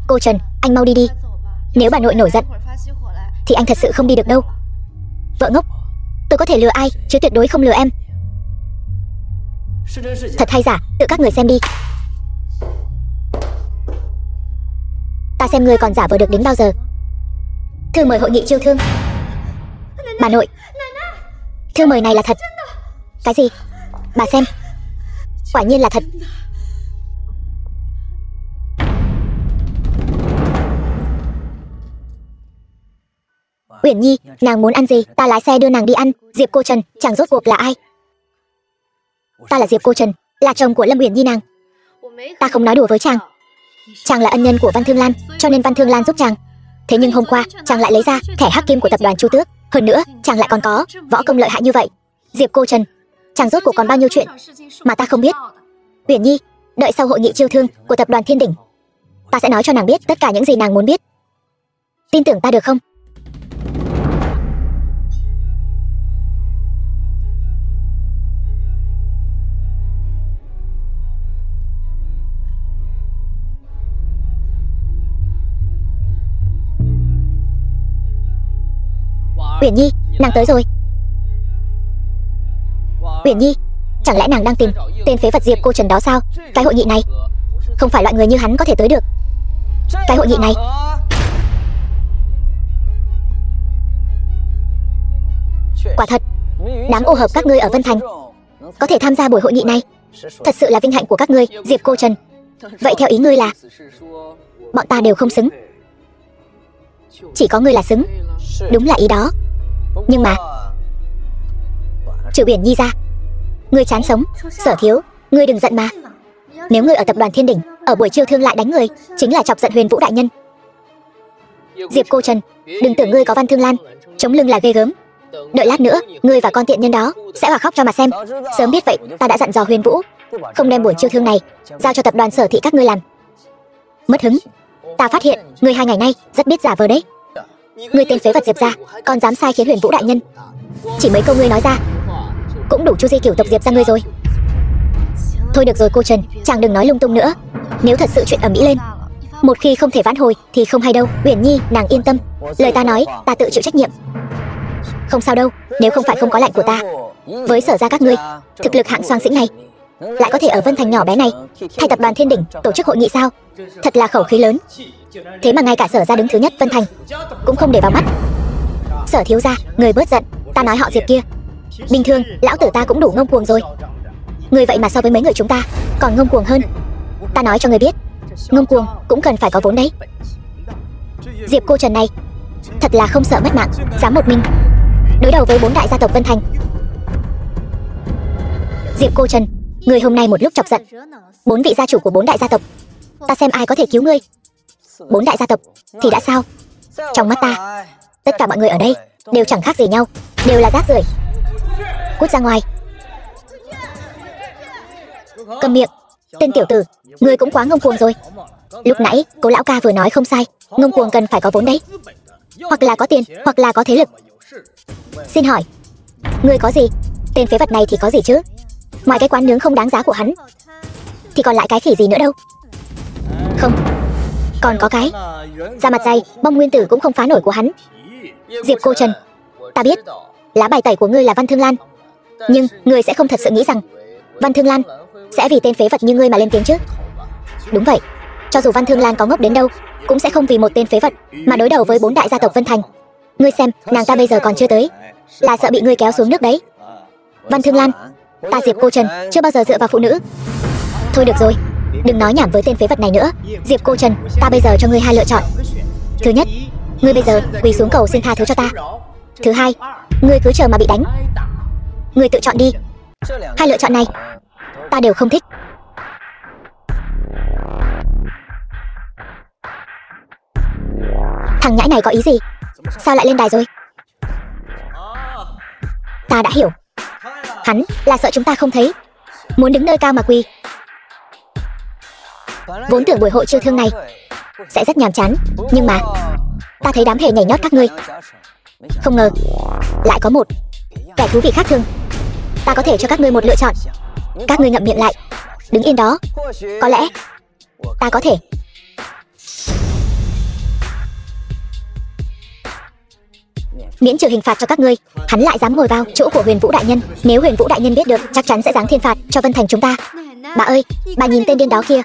Cô Trần, anh mau đi đi. Nếu bà nội nổi giận thì anh thật sự không đi được đâu. Vợ ngốc, tôi có thể lừa ai chứ tuyệt đối không lừa em. Thật hay giả, tự các người xem đi. Ta xem ngươi còn giả vờ được đến bao giờ. Thư mời hội nghị chiêu thương. Bà nội, thư mời này là thật. Cái gì? Bà xem, quả nhiên là thật. Uyển Nhi, nàng muốn ăn gì? Ta lái xe đưa nàng đi ăn. Diệp cô Trần, chàng rốt cuộc là ai? Ta là Diệp cô Trần, là chồng của Lâm Uyển Nhi nàng. Ta không nói đùa với chàng. Chàng là ân nhân của Văn Thương Lan, cho nên Văn Thương Lan giúp chàng. Thế nhưng hôm qua, chàng lại lấy ra thẻ hắc kim của tập đoàn Chu Tước. Hơn nữa, chàng lại còn có võ công lợi hại như vậy. Diệp cô Trần, chàng rốt cuộc còn bao nhiêu chuyện mà ta không biết. Uyển Nhi, đợi sau hội nghị chiêu thương của tập đoàn Thiên Đỉnh, ta sẽ nói cho nàng biết tất cả những gì nàng muốn biết. Tin tưởng ta được không? Uyển Nhi, nàng tới rồi. Uyển Nhi, chẳng lẽ nàng đang tìm tên phế vật Diệp Cô Trần đó sao? Cái hội nghị này không phải loại người như hắn có thể tới được. Cái hội nghị này quả thật, đám ô hợp các ngươi ở Vân Thành có thể tham gia buổi hội nghị này, thật sự là vinh hạnh của các ngươi, Diệp Cô Trần. Vậy theo ý ngươi là bọn ta đều không xứng, chỉ có ngươi là xứng. Đúng là ý đó. Nhưng mà trừ Uyển Nhi ra, ngươi chán sống. Sở Thiếu, ngươi đừng giận mà. Nếu ngươi ở tập đoàn Thiên Đỉnh, ở buổi chiêu thương lại đánh người, chính là chọc giận Huyền Vũ đại nhân. Diệp Cô Trần, đừng tưởng ngươi có Văn Thương Lan chống lưng là ghê gớm. Đợi lát nữa, ngươi và con tiện nhân đó sẽ hòa khóc cho mà xem. Sớm biết vậy, ta đã dặn dò Huyền Vũ không đem buổi chiêu thương này giao cho tập đoàn Sở Thị các ngươi làm. Mất hứng. Ta phát hiện ngươi 2 ngày nay rất biết giả vờ đấy. Ngươi tên phế vật Diệp gia, còn dám sai khiến Huyền Vũ đại nhân. Chỉ mấy câu ngươi nói ra cũng đủ chu di cửu tộc Diệp gia ngươi rồi. Thôi được rồi cô Trần, chàng đừng nói lung tung nữa. Nếu thật sự chuyện ầm ĩ lên, một khi không thể vãn hồi thì không hay đâu. Uyển Nhi, nàng yên tâm, lời ta nói ta tự chịu trách nhiệm. Không sao đâu, nếu không phải không có lệnh của ta, với Sở gia các ngươi, thực lực hạng xoang xĩnh này, lại có thể ở Vân Thành nhỏ bé này thay tập đoàn Thiên Đỉnh tổ chức hội nghị sao? Thật là khẩu khí lớn. Thế mà ngay cả Sở gia đứng thứ nhất Vân Thành cũng không để vào mắt. Sở thiếu gia, người bớt giận. Ta nói họ Diệp kia, bình thường lão tử ta cũng đủ ngông cuồng rồi, người vậy mà so với mấy người chúng ta còn ngông cuồng hơn. Ta nói cho người biết, ngông cuồng cũng cần phải có vốn đấy. Diệp Cô Trần này thật là không sợ mất mạng, dám một mình đối đầu với 4 đại gia tộc Vân Thành. Diệp Cô Trần, người hôm nay một lúc chọc giận 4 vị gia chủ của 4 đại gia tộc, ta xem ai có thể cứu ngươi. 4 đại gia tộc thì đã sao? Trong mắt ta, tất cả mọi người ở đây đều chẳng khác gì nhau, đều là rác rưởi. Cút ra ngoài. Cầm miệng, tên tiểu tử, ngươi cũng quá ngông cuồng rồi. Lúc nãy Cố lão ca vừa nói không sai, ngông cuồng cần phải có vốn đấy, hoặc là có tiền, hoặc là có thế lực. Xin hỏi, ngươi có gì? Tên phế vật này thì có gì chứ? Ngoài cái quán nướng không đáng giá của hắn thì còn lại cái khỉ gì nữa đâu. Không, còn có cái da mặt dày, bông nguyên tử cũng không phá nổi của hắn. Diệp Cô Trần, ta biết lá bài tẩy của ngươi là Văn Thương Lan, nhưng ngươi sẽ không thật sự nghĩ rằng Văn Thương Lan sẽ vì tên phế vật như ngươi mà lên tiếng chứ? Đúng vậy, cho dù Văn Thương Lan có ngốc đến đâu cũng sẽ không vì một tên phế vật mà đối đầu với 4 đại gia tộc Vân Thành. Ngươi xem, nàng ta bây giờ còn chưa tới, là sợ bị ngươi kéo xuống nước đấy. Văn Thương Lan, ta Diệp Cô Trần chưa bao giờ dựa vào phụ nữ. Thôi được rồi, đừng nói nhảm với tên phế vật này nữa. Diệp Cô Trần, ta bây giờ cho ngươi 2 lựa chọn. Thứ nhất, ngươi bây giờ quỳ xuống cầu xin tha thứ cho ta. Thứ hai, ngươi cứ chờ mà bị đánh. Ngươi tự chọn đi. 2 lựa chọn này ta đều không thích. Thằng nhãi này có ý gì? Sao lại lên đài rồi? Ta đã hiểu, hắn là sợ chúng ta không thấy, muốn đứng nơi cao mà quỳ. Vốn tưởng buổi hội chiêu thương này sẽ rất nhàm chán, nhưng mà ta thấy đám hề nhảy nhót các ngươi, không ngờ lại có một kẻ thú vị khác thường. Ta có thể cho các ngươi một lựa chọn. Các ngươi ngậm miệng lại, đứng yên đó. Có lẽ ta có thể miễn trừ hình phạt cho các ngươi. Hắn lại dám ngồi vào chỗ của Huyền Vũ đại nhân. Nếu Huyền Vũ đại nhân biết được, chắc chắn sẽ giáng thiên phạt cho Vân Thành chúng ta. Bà ơi, bà nhìn tên điên đó kia,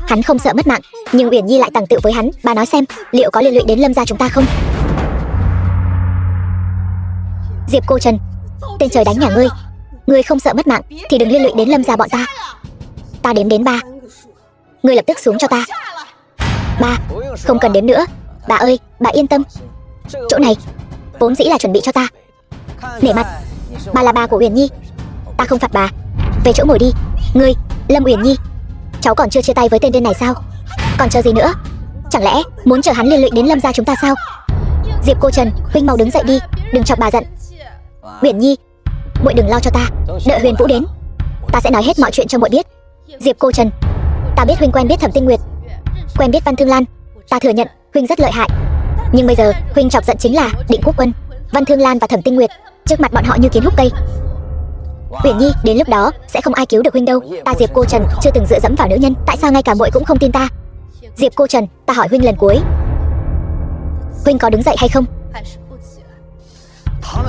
hắn không sợ mất mạng, nhưng Uyển Nhi lại tằng tựu với hắn. Bà nói xem, liệu có liên lụy đến Lâm gia chúng ta không? Diệp Cô Trần, tên trời đánh nhà ngươi, ngươi không sợ mất mạng thì đừng liên lụy đến Lâm gia bọn ta. Ta đếm đến 3, ngươi lập tức xuống cho ta. 3, không cần đếm nữa. Bà ơi, bà yên tâm, chỗ này vốn dĩ là chuẩn bị cho ta. Nể mặt, bà là bà của Uyển Nhi, ta không phạt bà. Về chỗ ngồi đi. Ngươi, Lâm Uyển Nhi, cháu còn chưa chia tay với tên điên này sao? Còn chờ gì nữa? Chẳng lẽ muốn chờ hắn liên lụy đến Lâm gia chúng ta sao? Diệp Cô Trần, huynh mau đứng dậy đi, đừng chọc bà giận. Uyển Nhi, muội đừng lo cho ta, đợi Huyền Vũ đến, ta sẽ nói hết mọi chuyện cho muội biết. Diệp Cô Trần, ta biết huynh quen biết Thẩm Tinh Nguyệt, quen biết Văn Thương Lan, ta thừa nhận huynh rất lợi hại. Nhưng bây giờ huynh chọc giận chính là Định Quốc Quân, Văn Thương Lan và Thẩm Tinh Nguyệt, trước mặt bọn họ như kiến hút cây. Uyển Nhi, đến lúc đó sẽ không ai cứu được huynh đâu. Ta Diệp Cô Trần chưa từng dựa dẫm vào nữ nhân, tại sao ngay cả muội cũng không tin ta? Diệp Cô Trần, ta hỏi huynh lần cuối, huynh có đứng dậy hay không?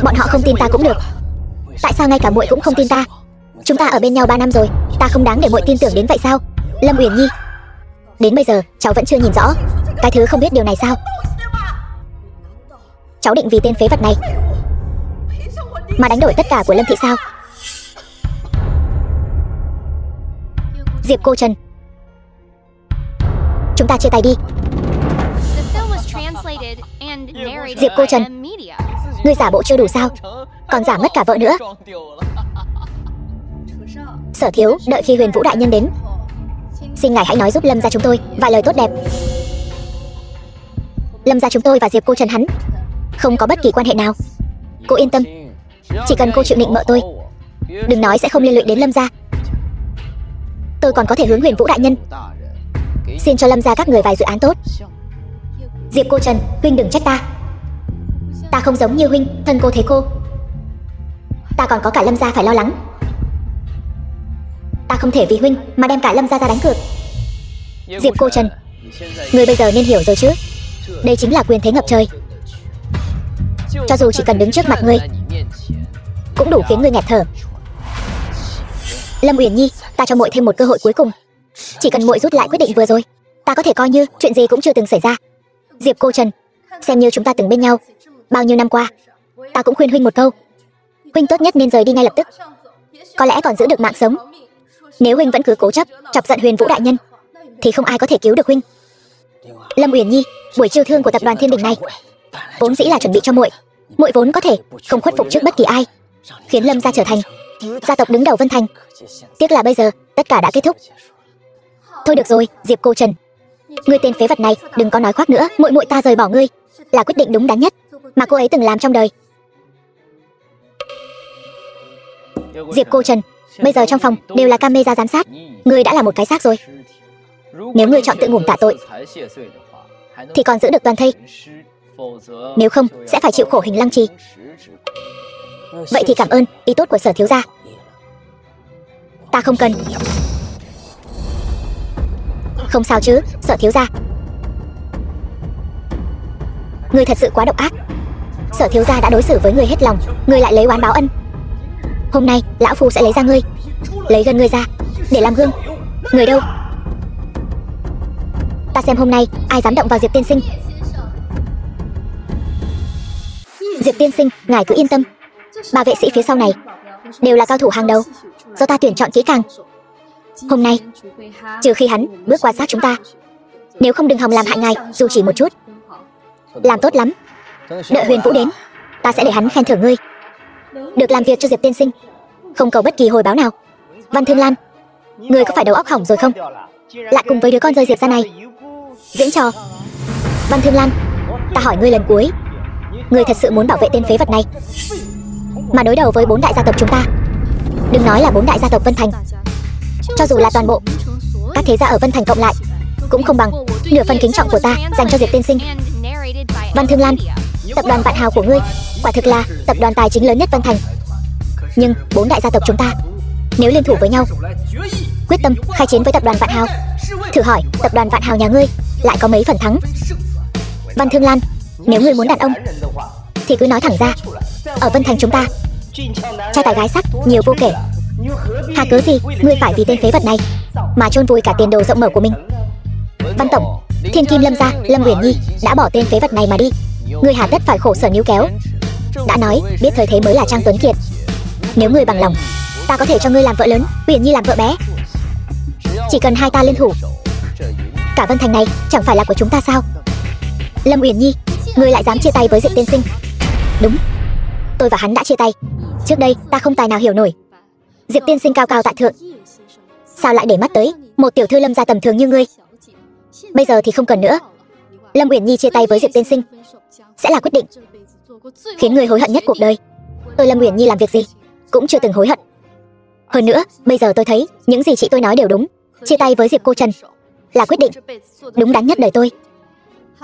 Bọn họ không tin ta cũng được. Tại sao ngay cả muội cũng không tin ta? Chúng ta ở bên nhau 3 năm rồi, ta không đáng để muội tin tưởng đến vậy sao? Lâm Uyển Nhi, đến bây giờ cháu vẫn chưa nhìn rõ cái thứ không biết điều này sao? Cháu định vì tên phế vật này mà đánh đổi tất cả của Lâm thị sao? Diệp Cô Trần, chúng ta chia tay đi. The film was translated and narrated Diệp Cô by Trần, M-Media. ngươi giả bộ chưa đủ sao? Còn giả mất cả vợ nữa. Sở Thiếu đợi khi Huyền Vũ đại nhân đến, xin ngài hãy nói giúp Lâm gia chúng tôi vài lời tốt đẹp. Lâm gia chúng tôi và Diệp Cô Trần hắn không có bất kỳ quan hệ nào. Cô yên tâm, chỉ cần cô chịu nịnh bợ tôi, đừng nói sẽ không liên lụy đến Lâm gia. Tôi còn có thể hướng Huyền Vũ đại nhân xin cho Lâm gia các người vài dự án tốt. Diệp Cô Trần, huynh đừng trách ta. Ta không giống như huynh, thân cô thế cô. Ta còn có cả Lâm gia phải lo lắng. Ta không thể vì huynh mà đem cả Lâm gia ra đánh cược. Diệp Cô Trần, ngươi bây giờ nên hiểu rồi chứ. Đây chính là quyền thế ngập trời. Cho dù chỉ cần đứng trước mặt ngươi cũng đủ khiến ngươi nghẹt thở. Lâm Uyển Nhi, ta cho muội thêm một cơ hội cuối cùng. Chỉ cần muội rút lại quyết định vừa rồi, ta có thể coi như chuyện gì cũng chưa từng xảy ra. Diệp Cô Trần, xem như chúng ta từng bên nhau bao nhiêu năm qua, ta cũng khuyên huynh một câu. Huynh tốt nhất nên rời đi ngay lập tức, có lẽ còn giữ được mạng sống. Nếu huynh vẫn cứ cố chấp chọc giận Huyền Vũ đại nhân thì không ai có thể cứu được huynh. Lâm Uyển Nhi, buổi chiêu thương của tập đoàn Thiên Đình này vốn dĩ là chuẩn bị cho muội. Muội vốn có thể không khuất phục trước bất kỳ ai, khiến Lâm gia trở thành gia tộc đứng đầu Vân Thành. Tiếc là bây giờ tất cả đã kết thúc. Thôi được rồi, Diệp Cô Trần, ngươi tên phế vật này đừng có nói khoác nữa. Muội ta rời bỏ ngươi là quyết định đúng đắn nhất mà cô ấy từng làm trong đời. Diệp Cô Trần, bây giờ trong phòng đều là camera giám sát, ngươi đã là một cái xác rồi. Nếu ngươi chọn tự ngủm tạ tội thì còn giữ được toàn thây, nếu không sẽ phải chịu khổ hình lăng trì. Vậy thì cảm ơn ý tốt của Sở thiếu gia. Ta không cần. Không sao chứ, Sở thiếu gia. Ngươi thật sự quá độc ác. Sở thiếu gia đã đối xử với ngươi hết lòng, ngươi lại lấy oán báo ân. Hôm nay lão phu sẽ lấy ra ngươi, lấy gân ngươi ra để làm gương. Người đâu? Ta xem hôm nay ai dám động vào Diệp tiên sinh. Diệp tiên sinh, ngài cứ yên tâm, 3 vệ sĩ phía sau này đều là cao thủ hàng đầu, do ta tuyển chọn kỹ càng. Hôm nay, trừ khi hắn bước qua sát chúng ta, nếu không đừng hòng làm hại ngài dù chỉ một chút. Làm tốt lắm. Đợi Huyền Vũ đến, ta sẽ để hắn khen thưởng ngươi. Được làm việc cho Diệp tiên sinh, không cầu bất kỳ hồi báo nào. Văn Thương Lan, ngươi có phải đầu óc hỏng rồi không? Lại cùng với đứa con rơi Diệp ra này diễn trò. Văn Thương Lan, ta hỏi ngươi lần cuối, ngươi thật sự muốn bảo vệ tên phế vật này mà đối đầu với 4 đại gia tộc chúng ta? Đừng nói là 4 đại gia tộc Vân Thành, cho dù là toàn bộ các thế gia ở Vân Thành cộng lại cũng không bằng nửa phần kính trọng của ta dành cho Diệp tiên sinh. Văn Thương Lan, tập đoàn Vạn Hào của ngươi quả thực là tập đoàn tài chính lớn nhất Vân Thành, nhưng 4 đại gia tộc chúng ta nếu liên thủ với nhau quyết tâm khai chiến với tập đoàn Vạn Hào, thử hỏi tập đoàn Vạn Hào nhà ngươi lại có mấy phần thắng? Văn Thương Lan, nếu ngươi muốn đàn ông thì cứ nói thẳng ra. Ở Vân Thành chúng ta trai tài gái sắc nhiều vô kể, hà cớ gì ngươi phải vì tên phế vật này mà chôn vùi cả tiền đồ rộng mở của mình? Văn tổng, Thiên Kim Lâm gia Lâm Uyển Nhi đã bỏ tên phế vật này mà đi, ngươi hà tất phải khổ sở níu kéo? Đã nói biết thời thế mới là Trang Tuấn Kiệt. Nếu ngươi bằng lòng, ta có thể cho ngươi làm vợ lớn, Uyển Nhi làm vợ bé. Chỉ cần hai ta liên thủ, cả Vân Thành này chẳng phải là của chúng ta sao? Lâm Uyển Nhi, ngươi lại dám chia tay với Diệp tiên sinh? Đúng, tôi và hắn đã chia tay. Trước đây ta không tài nào hiểu nổi Diệp tiên sinh cao cao tại thượng, sao lại để mắt tới một tiểu thư Lâm gia tầm thường như ngươi? Bây giờ thì không cần nữa. Lâm Uyển Nhi chia tay với Diệp tiên sinh sẽ là quyết định khiến ngươi hối hận nhất cuộc đời. Tôi Lâm Uyển Nhi làm việc gì cũng chưa từng hối hận. Hơn nữa, bây giờ tôi thấy những gì chị tôi nói đều đúng. Chia tay với Diệp cô Trần là quyết định đúng đắn nhất đời tôi.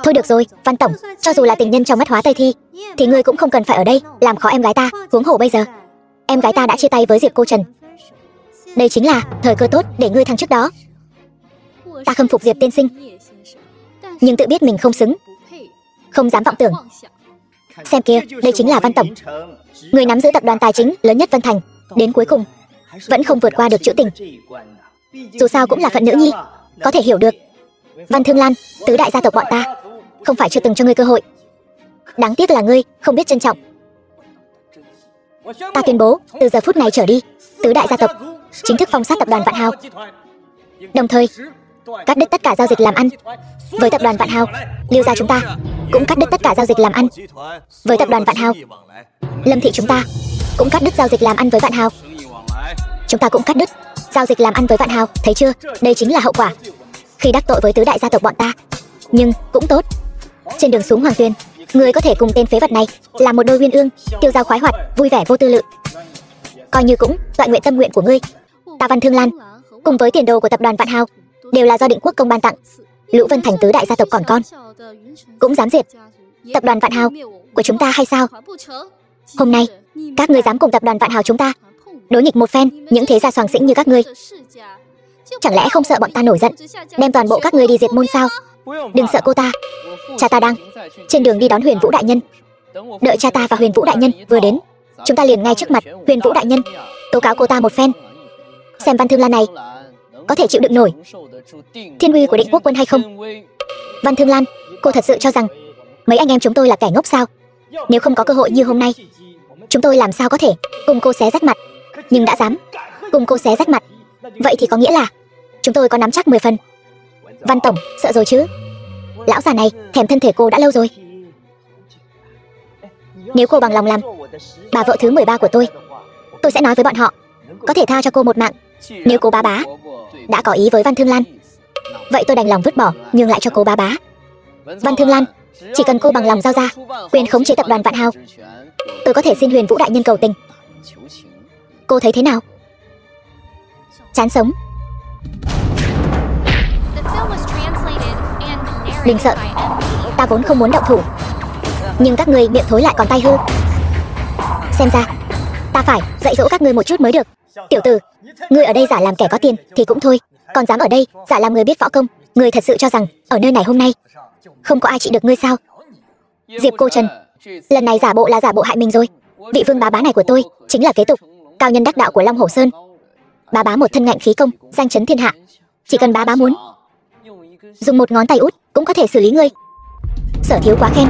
Thôi được rồi, Văn tổng, cho dù là tình nhân trong mắt Hóa Tây Thi thì ngươi cũng không cần phải ở đây làm khó em gái ta. Huống hồ bây giờ em gái ta đã chia tay với Diệp cô Trần, đây chính là thời cơ tốt để ngươi thăng chức đó. Ta khâm phục Diệp tiên sinh, nhưng tự biết mình không xứng, không dám vọng tưởng. Xem kia, đây chính là Văn Tổng, người nắm giữ tập đoàn tài chính lớn nhất Vân Thành. Đến cuối cùng vẫn không vượt qua được trữ tình. Dù sao cũng là phận nữ nhi, có thể hiểu được. Văn Thương Lan, tứ đại gia tộc bọn ta không phải chưa từng cho ngươi cơ hội. Đáng tiếc là ngươi không biết trân trọng. Ta tuyên bố, từ giờ phút này trở đi, tứ đại gia tộc chính thức phong sát tập đoàn Vạn Hào. Đồng thời, cắt đứt tất cả giao dịch làm ăn với tập đoàn Vạn Hào. Lưu gia chúng ta cũng cắt đứt tất cả giao dịch làm ăn với tập đoàn Vạn Hào. Lâm thị chúng ta cũng cắt đứt giao dịch làm ăn với Vạn Hào. Chúng ta cũng cắt đứt giao dịch làm ăn với Vạn Hào. Thấy chưa? Đây chính là hậu quả khi đắc tội với tứ đại gia tộc bọn ta. Nhưng cũng tốt, trên đường xuống Hoàng Tuyền, ngươi có thể cùng tên phế vật này làm một đôi uyên ương, tiêu dao khoái hoạt, vui vẻ vô tư lự. Coi như cũng toại nguyện tâm nguyện của ngươi. Ta Văn Thương Lan cùng với tiền đồ của tập đoàn Vạn Hào đều là do Định Quốc công ban tặng. Lũ Vân Thành tứ đại gia tộc còn con cũng dám diệt tập đoàn Vạn Hào của chúng ta hay sao? Hôm nay các ngươi dám cùng tập đoàn Vạn Hào chúng ta đối nghịch một phen, những thế gia soàng xĩnh như các ngươi, chẳng lẽ không sợ bọn ta nổi giận đem toàn bộ các ngươi đi diệt môn sao? Đừng sợ cô ta, cha ta đang trên đường đi đón Huyền Vũ đại nhân. Đợi cha ta và Huyền Vũ đại nhân vừa đến, chúng ta liền ngay trước mặt Huyền Vũ đại nhân tố cáo cô ta một phen, xem Văn Thương Lan này có thể chịu đựng nổi thiên uy của Định Quốc quân hay không. Văn Thương Lan, cô thật sự cho rằng mấy anh em chúng tôi là kẻ ngốc sao? Nếu không có cơ hội như hôm nay, chúng tôi làm sao có thể cùng cô xé rách mặt? Nhưng đã dám cùng cô xé rách mặt, vậy thì có nghĩa là chúng tôi có nắm chắc 10 phần. Văn Tổng, sợ rồi chứ? Lão già này thèm thân thể cô đã lâu rồi. Nếu cô bằng lòng làm bà vợ thứ 13 của tôi sẽ nói với bọn họ có thể tha cho cô một mạng. Nếu cô bá bá đã có ý với Văn Thương Lan, vậy tôi đành lòng vứt bỏ, nhường lại cho cô bá bá. Văn Thương Lan, chỉ cần cô bằng lòng giao ra quyền khống chế tập đoàn Vạn Hào, tôi có thể xin Huyền Vũ đại nhân cầu tình. Cô thấy thế nào? Chán sống. Đừng sợ, ta vốn không muốn động thủ, nhưng các ngươi miệng thối lại còn tay hư. Xem ra ta phải dạy dỗ các ngươi một chút mới được. Tiểu tử, ngươi ở đây giả làm kẻ có tiền thì cũng thôi, còn dám ở đây giả làm người biết võ công. Ngươi thật sự cho rằng ở nơi này hôm nay không có ai trị được ngươi sao? Diệp Cô Trần, lần này giả bộ là giả bộ hại mình rồi. Vị vương bá bá này của tôi chính là kế tục cao nhân đắc đạo của Long Hổ Sơn. Bá bá một thân ngạnh khí công, danh chấn thiên hạ. Chỉ cần bá bá muốn, dùng một ngón tay út cũng có thể xử lý ngươi. Sở thiếu quá khen.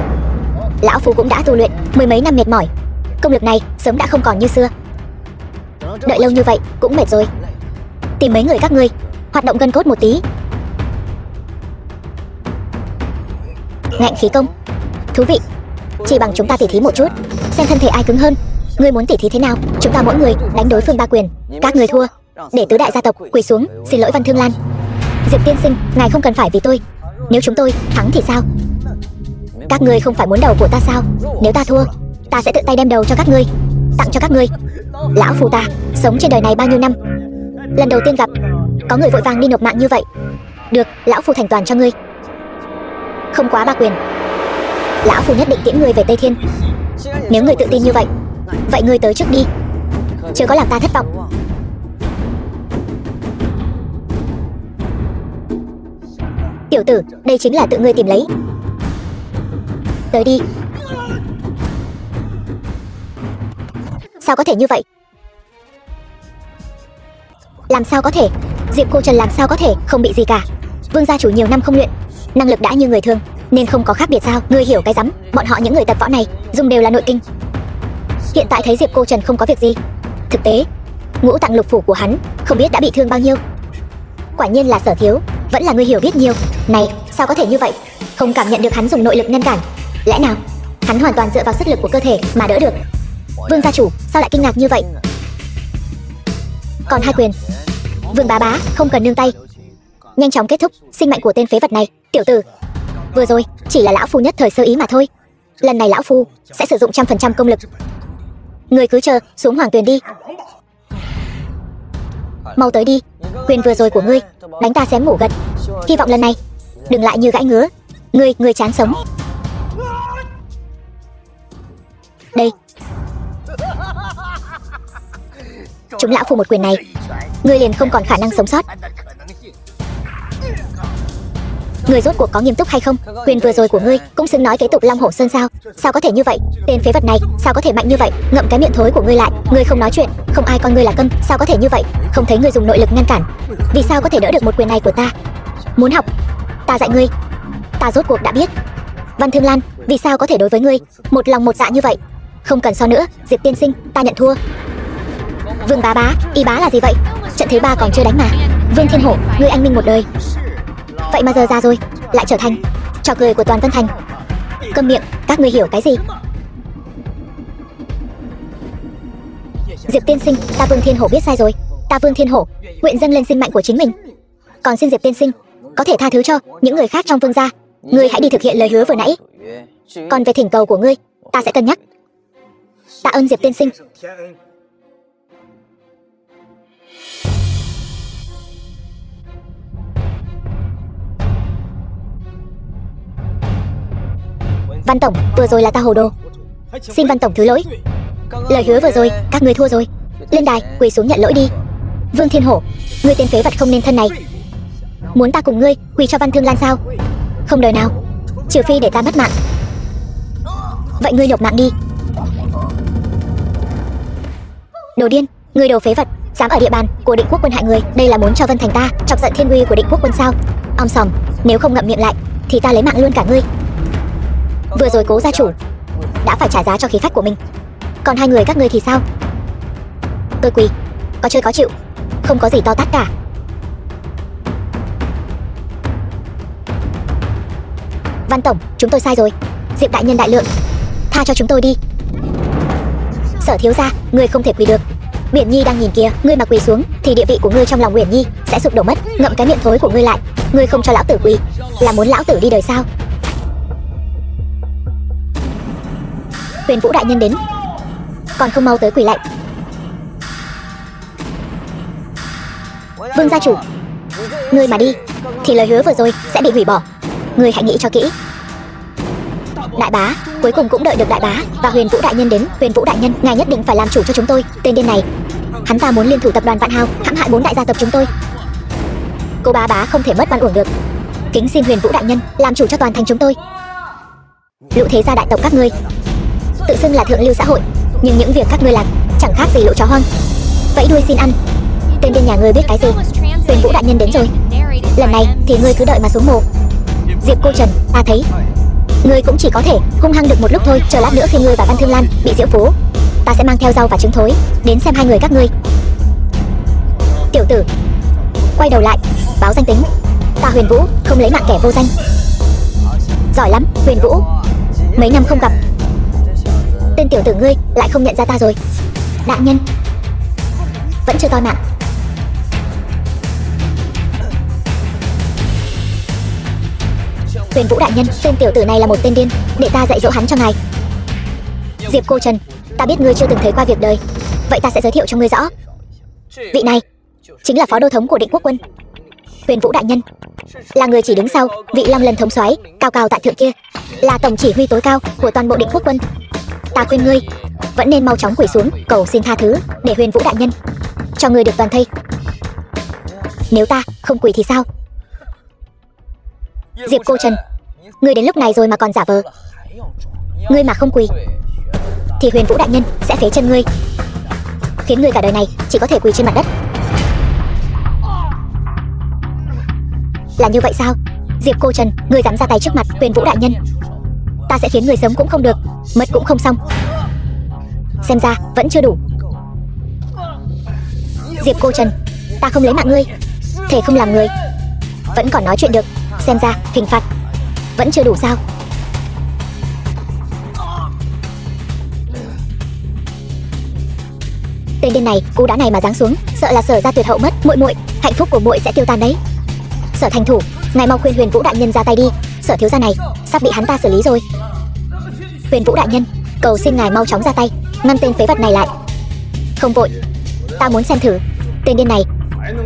Lão phu cũng đã tu luyện 10 mấy năm mệt mỏi, công lực này sớm đã không còn như xưa. Đợi lâu như vậy cũng mệt rồi. Tìm mấy người các ngươi hoạt động gân cốt một tí. Ngạnh khí công, thú vị. Chỉ bằng chúng ta tỉ thí một chút, xem thân thể ai cứng hơn. Ngươi muốn tỉ thí thế nào? Chúng ta mỗi người đánh đối phương 3 quyền. Các ngươi thua, để tứ đại gia tộc quỳ xuống xin lỗi Văn Thương Lan. Diệp tiên sinh, ngài không cần phải vì tôi. Nếu chúng tôi thắng thì sao? Các ngươi không phải muốn đầu của ta sao? Nếu ta thua, ta sẽ tự tay đem đầu cho các ngươi, tặng cho các ngươi. Lão phu ta sống trên đời này bao nhiêu năm, lần đầu tiên gặp có người vội vàng đi nộp mạng như vậy. Được, lão phu thành toàn cho ngươi. Không quá 3 quyền, lão phu nhất định tiễn ngươi về Tây Thiên. Nếu ngươi tự tin như vậy, vậy ngươi tới trước đi, chưa có làm ta thất vọng. Tiểu tử, đây chính là tự ngươi tìm lấy. Tới đi. Sao có thể như vậy? Làm sao có thể? Diệp Cô Trần làm sao có thể không bị gì cả? Vương gia chủ nhiều năm không luyện, năng lực đã như người thường, nên không có khác biệt sao? Ngươi hiểu cái rắm? Bọn họ những người tập võ này dùng đều là nội kinh. Hiện tại thấy Diệp Cô Trần không có việc gì, thực tế ngũ tạng lục phủ của hắn không biết đã bị thương bao nhiêu. Quả nhiên là Sở thiếu, vẫn là ngươi hiểu biết nhiều. Này, sao có thể như vậy? Không cảm nhận được hắn dùng nội lực ngăn cản? Lẽ nào hắn hoàn toàn dựa vào sức lực của cơ thể mà đỡ được? Vương gia chủ, sao lại kinh ngạc như vậy? Còn 2 quyền. Vương bá bá không cần nương tay, nhanh chóng kết thúc sinh mệnh của tên phế vật này. Tiểu tử, vừa rồi chỉ là lão phu nhất thời sơ ý mà thôi. Lần này lão phu sẽ sử dụng 100% công lực. Người cứ chờ xuống Hoàng Tuyền đi. Mau tới đi, quyền vừa rồi của ngươi đánh ta xém ngủ gật. Hy vọng lần này đừng lại như gãi ngứa. Ngươi chán sống. Đây, chúng lão phu một quyền này, ngươi liền không còn khả năng sống sót. Người rốt cuộc có nghiêm túc hay không? Quyền vừa rồi của ngươi cũng xứng nói kế tục Long Hổ Sơn sao? Sao có thể như vậy? Tên phế vật này sao có thể mạnh như vậy? Ngậm cái miệng thối của ngươi lại. Ngươi không nói chuyện, không ai coi ngươi là câm. Sao có thể như vậy? Không thấy ngươi dùng nội lực ngăn cản, vì sao có thể đỡ được một quyền này của ta? Muốn học? Ta dạy ngươi. Ta rốt cuộc đã biết. Văn Thương Lan, vì sao có thể đối với ngươi một lòng một dạ như vậy? Không cần so nữa, Diệp tiên sinh, ta nhận thua. Vương bá bá, y bá là gì vậy? Trận thứ 3 còn chưa đánh mà. Vương Thiên Hổ, ngươi anh minh một đời, vậy mà giờ ra rồi lại trở thành trò cười của toàn Vân Thành. Câm miệng, các ngươi hiểu cái gì? Diệp tiên sinh, ta Vương Thiên Hổ biết sai rồi. Ta Vương Thiên Hổ nguyện dâng lên sinh mệnh của chính mình. Còn xin Diệp tiên sinh có thể tha thứ cho những người khác trong Vương gia. Ngươi hãy đi thực hiện lời hứa vừa nãy. Còn về thỉnh cầu của ngươi, ta sẽ cân nhắc. Tạ ơn Diệp tiên sinh. Văn tổng, vừa rồi là ta hồ đồ, xin Văn tổng thứ lỗi. Lời hứa vừa rồi các ngươi thua rồi. Lên đài quỳ xuống nhận lỗi đi. Vương Thiên Hổ, ngươi tên phế vật không nên thân này, muốn ta cùng ngươi quỳ cho Văn Thương Lan sao? Không đời nào, trừ phi để ta mất mạng. Vậy ngươi nộp mạng đi. Đồ điên, ngươi đồ phế vật, dám ở địa bàn của Định Quốc quân hại người. Đây là muốn cho Vân Thành ta chọc giận thiên uy của Định Quốc quân sao? Om sòm, nếu không ngậm miệng lại thì ta lấy mạng luôn cả ngươi. Vừa rồi Cố gia chủ đã phải trả giá cho khí phách của mình, còn hai người các ngươi thì sao? Tôi quỳ, có chơi có chịu, không có gì to tát cả. Văn tổng, chúng tôi sai rồi. Diệp đại nhân đại lượng, tha cho chúng tôi đi. Sở thiếu gia, ngươi không thể quỳ được. Uyển Nhi đang nhìn kìa, ngươi mà quỳ xuống thì địa vị của ngươi trong lòng Uyển Nhi sẽ sụp đổ mất. Ngậm cái miệng thối của ngươi lại. Ngươi không cho lão tử quỳ là muốn lão tử đi đời sao? Huyền Vũ đại nhân đến, còn không mau tới quỳ lại. Vương gia chủ, ngươi mà đi thì lời hứa vừa rồi sẽ bị hủy bỏ. Ngươi hãy nghĩ cho kỹ. Đại bá, cuối cùng cũng đợi được đại bá và Huyền Vũ đại nhân đến. Huyền Vũ đại nhân, ngài nhất định phải làm chủ cho chúng tôi. Tên điên này, hắn ta muốn liên thủ tập đoàn Vạn Hào hãm hại 4 đại gia tộc chúng tôi. Cô bá không thể mất oan uổng được. Kính xin Huyền Vũ đại nhân làm chủ cho toàn thành chúng tôi. Lũ thế gia đại tộc các ngươi tự xưng là thượng lưu xã hội, nhưng những việc các ngươi làm chẳng khác gì lũ chó hoang, vẫy đuôi xin ăn. Tên điên nhà ngươi biết cái gì? Huyền Vũ đại nhân đến rồi, lần này thì ngươi cứ đợi mà xuống mồ. Diệp cô Trần, ta thấy ngươi cũng chỉ có thể hung hăng được một lúc thôi. Chờ lát nữa khi ngươi và Văn Thương Lan bị diễu phố, ta sẽ mang theo rau và trứng thối đến xem hai người các ngươi. Tiểu tử, quay đầu lại báo danh tính. Ta Huyền Vũ không lấy mạng kẻ vô danh. Giỏi lắm Huyền Vũ, mấy năm không gặp, tên tiểu tử ngươi lại không nhận ra ta rồi. Đại nhân vẫn chưa toi mạng. Huyền Vũ đại nhân, tên tiểu tử này là một tên điên, để ta dạy dỗ hắn cho ngài. Diệp cô Trần, ta biết ngươi chưa từng thấy qua việc đời, vậy ta sẽ giới thiệu cho ngươi rõ. Vị này chính là phó đô thống của Định Quốc quân. Huyền Vũ đại nhân là người chỉ đứng sau vị Long Lần thống soái cao cao tại thượng kia, là tổng chỉ huy tối cao của toàn bộ Định Quốc quân. Ta khuyên ngươi vẫn nên mau chóng quỳ xuống cầu xin tha thứ để Huyền Vũ đại nhân cho ngươi được toàn thây. Nếu ta không quỳ thì sao? Diệp cô Trần, ngươi đến lúc này rồi mà còn giả vờ. Ngươi mà không quỳ thì Huyền Vũ đại nhân sẽ phế chân ngươi, khiến ngươi cả đời này chỉ có thể quỳ trên mặt đất. Là như vậy sao? Diệp cô Trần, ngươi dám ra tay trước mặt Huyền Vũ đại nhân, ta sẽ khiến ngươi sống cũng không được, mất cũng không xong. Xem ra vẫn chưa đủ. Diệp cô Trần, ta không lấy mạng ngươi, thề không làm người, vẫn còn nói chuyện được. Xem ra hình phạt vẫn chưa đủ sao? Tên điên này, cú đá này mà giáng xuống, sợ là Sở gia tuyệt hậu mất. Muội, hạnh phúc của muội sẽ tiêu tan đấy. Sở thành thủ, ngài mau khuyên Huyền Vũ đại nhân ra tay đi. Sở thiếu gia này sắp bị hắn ta xử lý rồi. Huyền Vũ đại nhân, cầu xin ngài mau chóng ra tay, ngăn tên phế vật này lại. Không vội, ta muốn xem thử tên điên này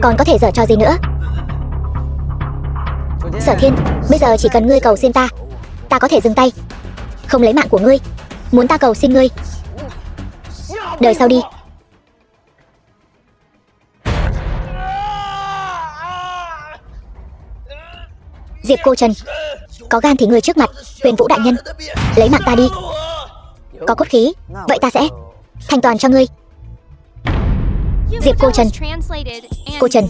còn có thể giở trò gì nữa. Sở Thiên, bây giờ chỉ cần ngươi cầu xin ta, ta có thể dừng tay, không lấy mạng của ngươi. Muốn ta cầu xin ngươi đời sau đi. Diệp Cô Trần, có gan thì ngươi trước mặt Huyền Vũ đại nhân lấy mạng ta đi. Có cốt khí, vậy ta sẽ thành toàn cho ngươi. Diệp Cô Trần, cô Trần,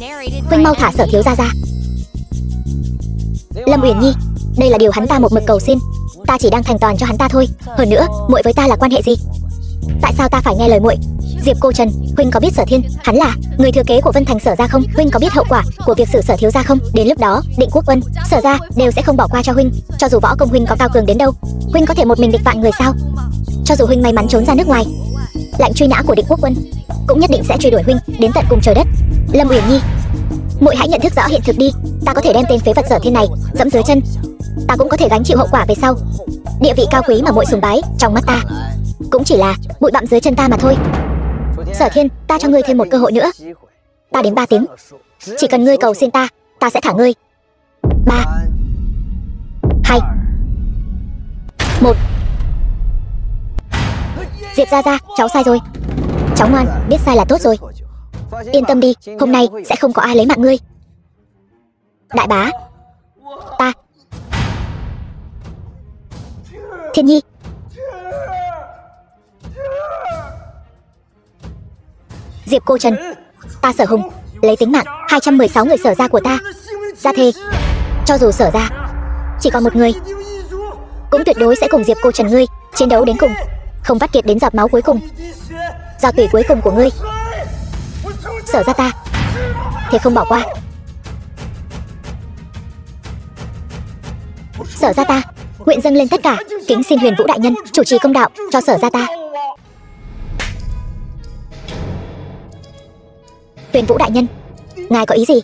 huynh mau thả Sở thiếu gia ra. Lâm Uyển Nhi, đây là điều hắn ta một mực cầu xin, ta chỉ đang thành toàn cho hắn ta thôi. Hơn nữa, muội với ta là quan hệ gì? Tại sao ta phải nghe lời muội? Diệp Cô Trần, huynh có biết Sở Thiên, hắn là người thừa kế của Vân Thành Sở gia không? Huynh có biết hậu quả của việc xử Sở thiếu gia không? Đến lúc đó, Định Quốc Quân, Sở gia đều sẽ không bỏ qua cho huynh. Cho dù võ công huynh có cao cường đến đâu, huynh có thể một mình địch vạn người sao? Cho dù huynh may mắn trốn ra nước ngoài, lệnh truy nã của Định Quốc Quân cũng nhất định sẽ truy đuổi huynh đến tận cùng trời đất. Lâm Uyển Nhi, muội hãy nhận thức rõ hiện thực đi. Ta có thể đem tên phế vật Sở Thiên này dẫm dưới chân, ta cũng có thể gánh chịu hậu quả về sau. Địa vị cao quý mà muội sùng bái trong mắt ta cũng chỉ là bụi bặm dưới chân ta mà thôi. Sở Thiên, ta cho ngươi thêm một cơ hội nữa. Ta đến 3 tiếng, chỉ cần ngươi cầu xin ta, ta sẽ thả ngươi. 3, 2, 1. Diệp gia gia, cháu sai rồi. Cháu ngoan, biết sai là tốt rồi. Yên tâm đi, hôm nay sẽ không có ai lấy mạng ngươi. Đại bá, ta Thiên Nhi. Diệp Cô Trần, ta Sở Hùng lấy tính mạng 216 người Sở gia của ta ra thề, cho dù Sở gia chỉ còn một người, cũng tuyệt đối sẽ cùng Diệp Cô Trần ngươi chiến đấu đến cùng, không vắt kiệt đến giọt máu cuối cùng, giọt tủy cuối cùng của ngươi. Sở gia ta thì không bỏ qua. Sở gia ta nguyện dâng lên tất cả, kính xin Huyền Vũ đại nhân chủ trì công đạo cho Sở gia ta. Huyền Vũ đại nhân, ngài có ý gì?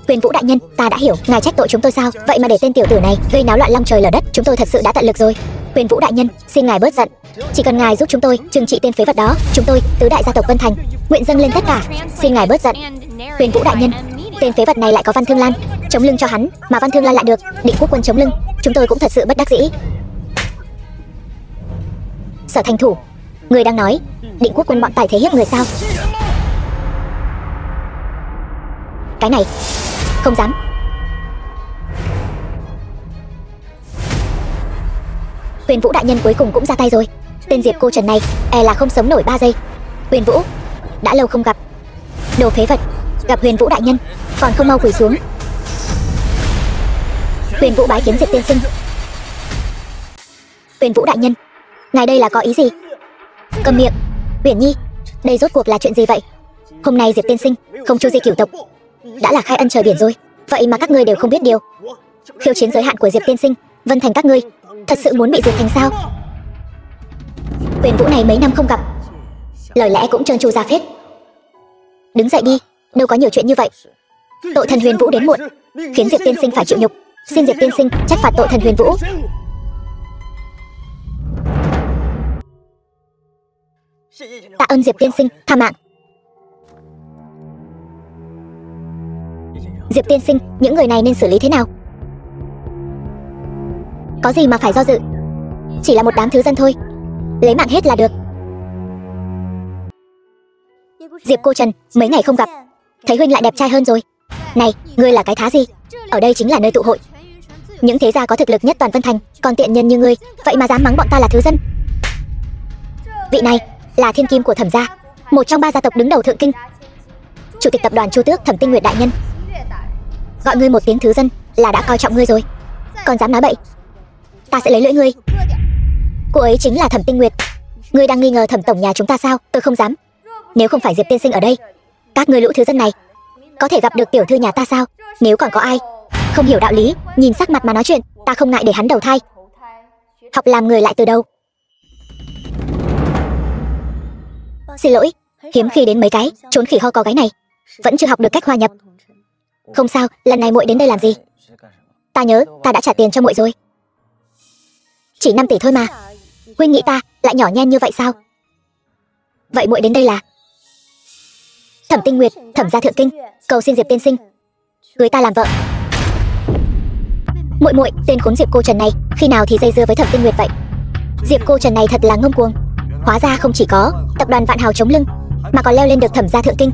Huyền Vũ đại nhân, ta đã hiểu, ngài trách tội chúng tôi sao? Vậy mà để tên tiểu tử này gây náo loạn long trời lở đất, chúng tôi thật sự đã tận lực rồi. Huyền Vũ đại nhân, xin ngài bớt giận, chỉ cần ngài giúp chúng tôi trừng trị tên phế vật đó, chúng tôi tứ đại gia tộc Vân Thành nguyện dâng lên tất cả. Xin ngài bớt giận. Huyền Vũ đại nhân, tên phế vật này lại có Văn Thương Lan chống lưng cho hắn, mà Văn Thương Lan lại được Định Quốc Quân chống lưng, chúng tôi cũng thật sự bất đắc dĩ. Sở Thành Thủ, người đang nói Định Quốc Quân bọn tài thế hiếp người sao? Cái này không dám. Huyền Vũ đại nhân cuối cùng cũng ra tay rồi. Tên Diệp Cô Trần này e là không sống nổi 3 giây. Huyền Vũ, đã lâu không gặp, đồ phế vật, gặp Huyền Vũ đại nhân còn không mau quỳ xuống. Huyền Vũ bái kiến Diệp tiên sinh. Huyền Vũ đại nhân, ngài đây là có ý gì? Câm miệng. Uyển Nhi, đây rốt cuộc là chuyện gì vậy? Hôm nay Diệp tiên sinh không chu di cửu tộc đã là khai ân trời biển rồi, vậy mà các ngươi đều không biết điều. Khiêu chiến giới hạn của Diệp tiên sinh, Vân Thành các ngươi thật sự muốn bị diệt thành sao? Huyền Vũ này mấy năm không gặp, lời lẽ cũng trơn tru ra phết. Đứng dậy đi, đâu có nhiều chuyện như vậy. Tội thần Huyền Vũ đến muộn, khiến Diệp tiên sinh phải chịu nhục, xin Diệp tiên sinh trách phạt tội thần Huyền Vũ. Tạ ơn Diệp tiên sinh tha mạng. Diệp tiên sinh, những người này nên xử lý thế nào? Có gì mà phải do dự, chỉ là một đám thứ dân thôi, lấy mạng hết là được. Diệp Cô Trần, mấy ngày không gặp, thấy huynh lại đẹp trai hơn rồi. Này, ngươi là cái thá gì? Ở đây chính là nơi tụ hội những thế gia có thực lực nhất toàn Vân Thành, còn tiện nhân như ngươi vậy mà dám mắng bọn ta là thứ dân. Vị này là thiên kim của Thẩm gia, một trong 3 gia tộc đứng đầu thượng kinh, chủ tịch tập đoàn Chu Tước Thẩm Tinh Nguyệt đại nhân. Gọi ngươi một tiếng thứ dân là đã coi trọng ngươi rồi, còn dám nói bậy, ta sẽ lấy lưỡi ngươi. Cô ấy chính là Thẩm Tinh Nguyệt. Ngươi đang nghi ngờ Thẩm tổng nhà chúng ta sao? Tôi không dám. Nếu không phải Diệp tiên sinh ở đây, các ngươi lũ thứ dân này có thể gặp được tiểu thư nhà ta sao? Nếu còn có ai không hiểu đạo lý, nhìn sắc mặt mà nói chuyện, ta không ngại để hắn đầu thai, học làm người lại từ đầu. Xin lỗi, hiếm khi đến mấy cái trốn khỉ ho có gái này, vẫn chưa học được cách hòa nhập. Không sao, lần này muội đến đây làm gì? Ta nhớ ta đã trả tiền cho muội rồi. Chỉ 5 tỷ thôi mà. Huynh nghĩ ta lại nhỏ nhen như vậy sao? Vậy muội đến đây là? Thẩm Tinh Nguyệt, Thẩm gia thượng kinh, cầu xin Diệp tiên sinh cưới ta làm vợ. Muội, tên khốn Diệp Cô Trần này khi nào thì dây dưa với Thẩm Tinh Nguyệt vậy? Diệp Cô Trần này thật là ngông cuồng. Hóa ra không chỉ có tập đoàn Vạn Hào chống lưng, mà còn leo lên được Thẩm gia thượng kinh.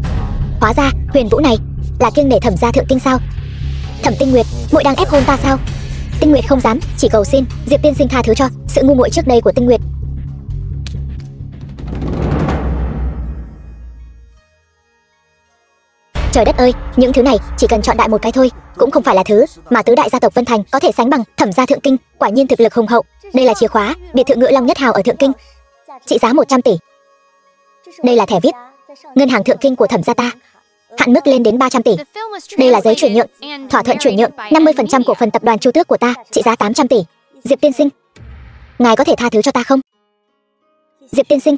Hóa ra Huyền Vũ này là kiêng nể Thẩm gia thượng kinh sao? Thẩm Tinh Nguyệt, muội đang ép hôn ta sao? Tinh Nguyệt không dám, chỉ cầu xin Diệp tiên sinh tha thứ cho sự ngu muội trước đây của Tinh Nguyệt. Trời đất ơi, những thứ này chỉ cần chọn đại một cái thôi, cũng không phải là thứ mà tứ đại gia tộc Vân Thành có thể sánh bằng. Thẩm gia Thượng Kinh, quả nhiên thực lực hùng hậu. Đây là chìa khóa biệt thự Ngự Long Nhất Hào ở Thượng Kinh, trị giá 100 tỷ. Đây là thẻ VIP ngân hàng Thượng Kinh của Thẩm gia ta, hạn mức lên đến 300 tỷ. Đây là giấy chuyển nhượng, thỏa thuận chuyển nhượng 50% cổ phần tập đoàn Chu Tước của ta, trị giá 800 tỷ. Diệp tiên sinh, ngài có thể tha thứ cho ta không? Diệp tiên sinh,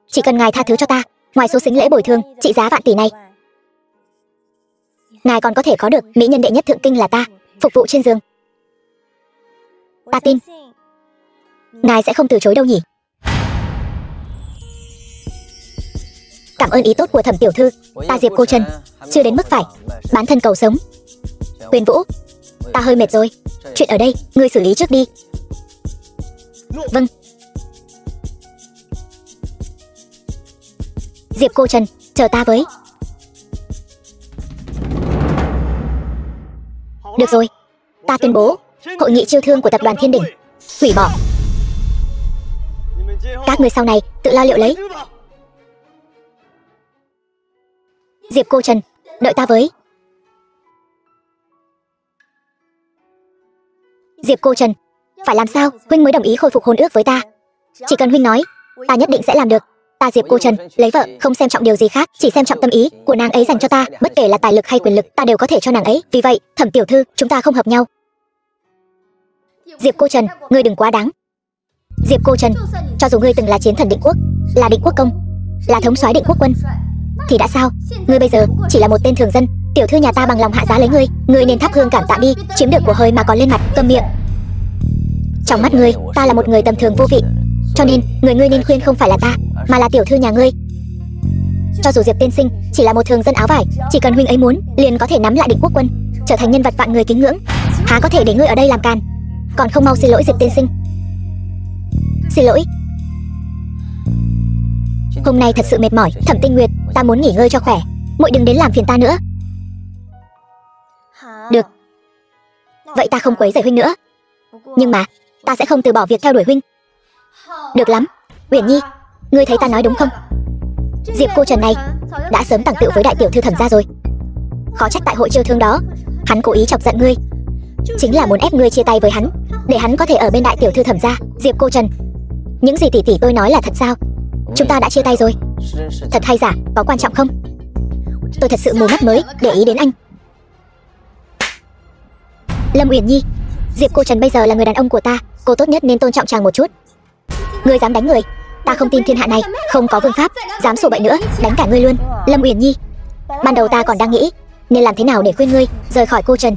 chỉ cần ngài tha thứ cho ta, ngoài số sính lễ bồi thường trị giá vạn tỷ này, ngài còn có thể có được mỹ nhân đệ nhất Thượng Kinh là ta, phục vụ trên giường. Ta tin ngài sẽ không từ chối đâu nhỉ? Cảm ơn ý tốt của Thẩm tiểu thư, ta Diệp cô Trần chưa đến mức phải bán thân cầu sống. Huyền Vũ, ta hơi mệt rồi, chuyện ở đây ngươi xử lý trước đi. Vâng. Diệp cô Trần, chờ ta với. Được rồi, ta tuyên bố hội nghị chiêu thương của tập đoàn Thiên Đỉnh hủy bỏ. Các người sau này tự lo liệu lấy. Diệp cô Trần, đợi ta với. Diệp cô Trần, phải làm sao huynh mới đồng ý khôi phục hôn ước với ta? Chỉ cần huynh nói, ta nhất định sẽ làm được. Ta Diệp cô Trần, lấy vợ không xem trọng điều gì khác, chỉ xem trọng tâm ý của nàng ấy dành cho ta, bất kể là tài lực hay quyền lực, ta đều có thể cho nàng ấy. Vì vậy, Thẩm tiểu thư, chúng ta không hợp nhau. Diệp cô Trần, ngươi đừng quá đáng. Diệp cô Trần, cho dù ngươi từng là chiến thần Định Quốc, là Định Quốc công, là thống soái Định Quốc quân, thì đã sao? Ngươi bây giờ chỉ là một tên thường dân. Tiểu thư nhà ta bằng lòng hạ giá lấy ngươi, ngươi nên thắp hương cảm tạ đi. Chiếm được của hơi mà còn lên mặt, câm miệng. Trong mắt ngươi, ta là một người tầm thường vô vị, cho nên người ngươi nên khuyên không phải là ta, mà là tiểu thư nhà ngươi. Cho dù Diệp tiên sinh chỉ là một thường dân áo vải, chỉ cần huynh ấy muốn, liền có thể nắm lại Định Quốc quân, trở thành nhân vật vạn người kính ngưỡng. Há có thể để ngươi ở đây làm càn? Còn không mau xin lỗi Diệp tiên sinh. Xin lỗi. Hôm nay thật sự mệt mỏi, Thẩm Tinh Nguyệt, ta muốn nghỉ ngơi cho khỏe, muội đừng đến làm phiền ta nữa. Được. Vậy ta không quấy rầy huynh nữa. Nhưng mà ta sẽ không từ bỏ việc theo đuổi huynh. Được lắm. Uyển Nhi, ngươi thấy ta nói đúng không? Diệp cô Trần này đã sớm tàng tựu với đại tiểu thư Thẩm gia rồi. Khó trách tại hội chiêu thương đó, hắn cố ý chọc giận ngươi, chính là muốn ép ngươi chia tay với hắn, để hắn có thể ở bên đại tiểu thư Thẩm gia. Diệp cô Trần, những gì tỷ tỷ tôi nói là thật sao? Chúng ta đã chia tay rồi. Thật hay giả, có quan trọng không? Tôi thật sự mù mắt mới để ý đến anh. Lâm Uyển Nhi, Diệp cô Trần bây giờ là người đàn ông của ta, cô tốt nhất nên tôn trọng chàng một chút. Ngươi dám đánh người, ta không tin thiên hạ này không có vương pháp dám sổ bậy nữa, đánh cả ngươi luôn. Lâm Uyển Nhi, ban đầu ta còn đang nghĩ nên làm thế nào để khuyên ngươi rời khỏi cô Trần,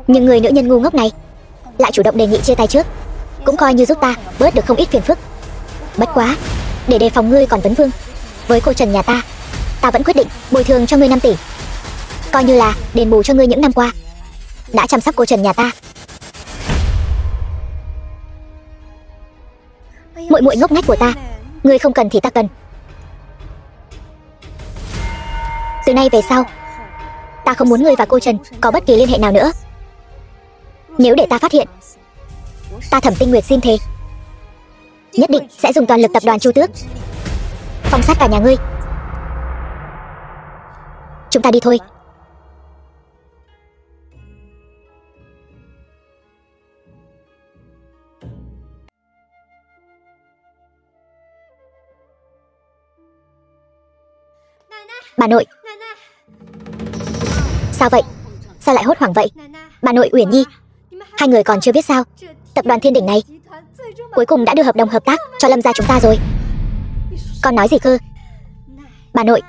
nhưng người nữ nhân ngu ngốc này lại chủ động đề nghị chia tay trước, cũng coi như giúp ta bớt được không ít phiền phức. Bất quá, để đề phòng ngươi còn vấn vương với cô Trần nhà ta, ta vẫn quyết định bồi thường cho ngươi 5 tỷ, coi như là đền bù cho ngươi những năm qua đã chăm sóc cô Trần nhà ta. Muội muội ngốc nghếch của ta, ngươi không cần thì ta cần. Từ nay về sau, ta không muốn ngươi và cô Trần có bất kỳ liên hệ nào nữa. Nếu để ta phát hiện, ta Thẩm Tinh Nguyệt xin thề, nhất định sẽ dùng toàn lực tập đoàn Chu Tước phong sát cả nhà ngươi. Chúng ta đi thôi. Bà nội. Sao vậy? Sao lại hốt hoảng vậy? Bà nội Uyển Nhi, hai người còn chưa biết sao? Tập đoàn Thiên Đỉnh này cuối cùng đã đưa hợp đồng hợp tác cho Lâm gia chúng ta rồi. Con nói gì cơ? Bà nội,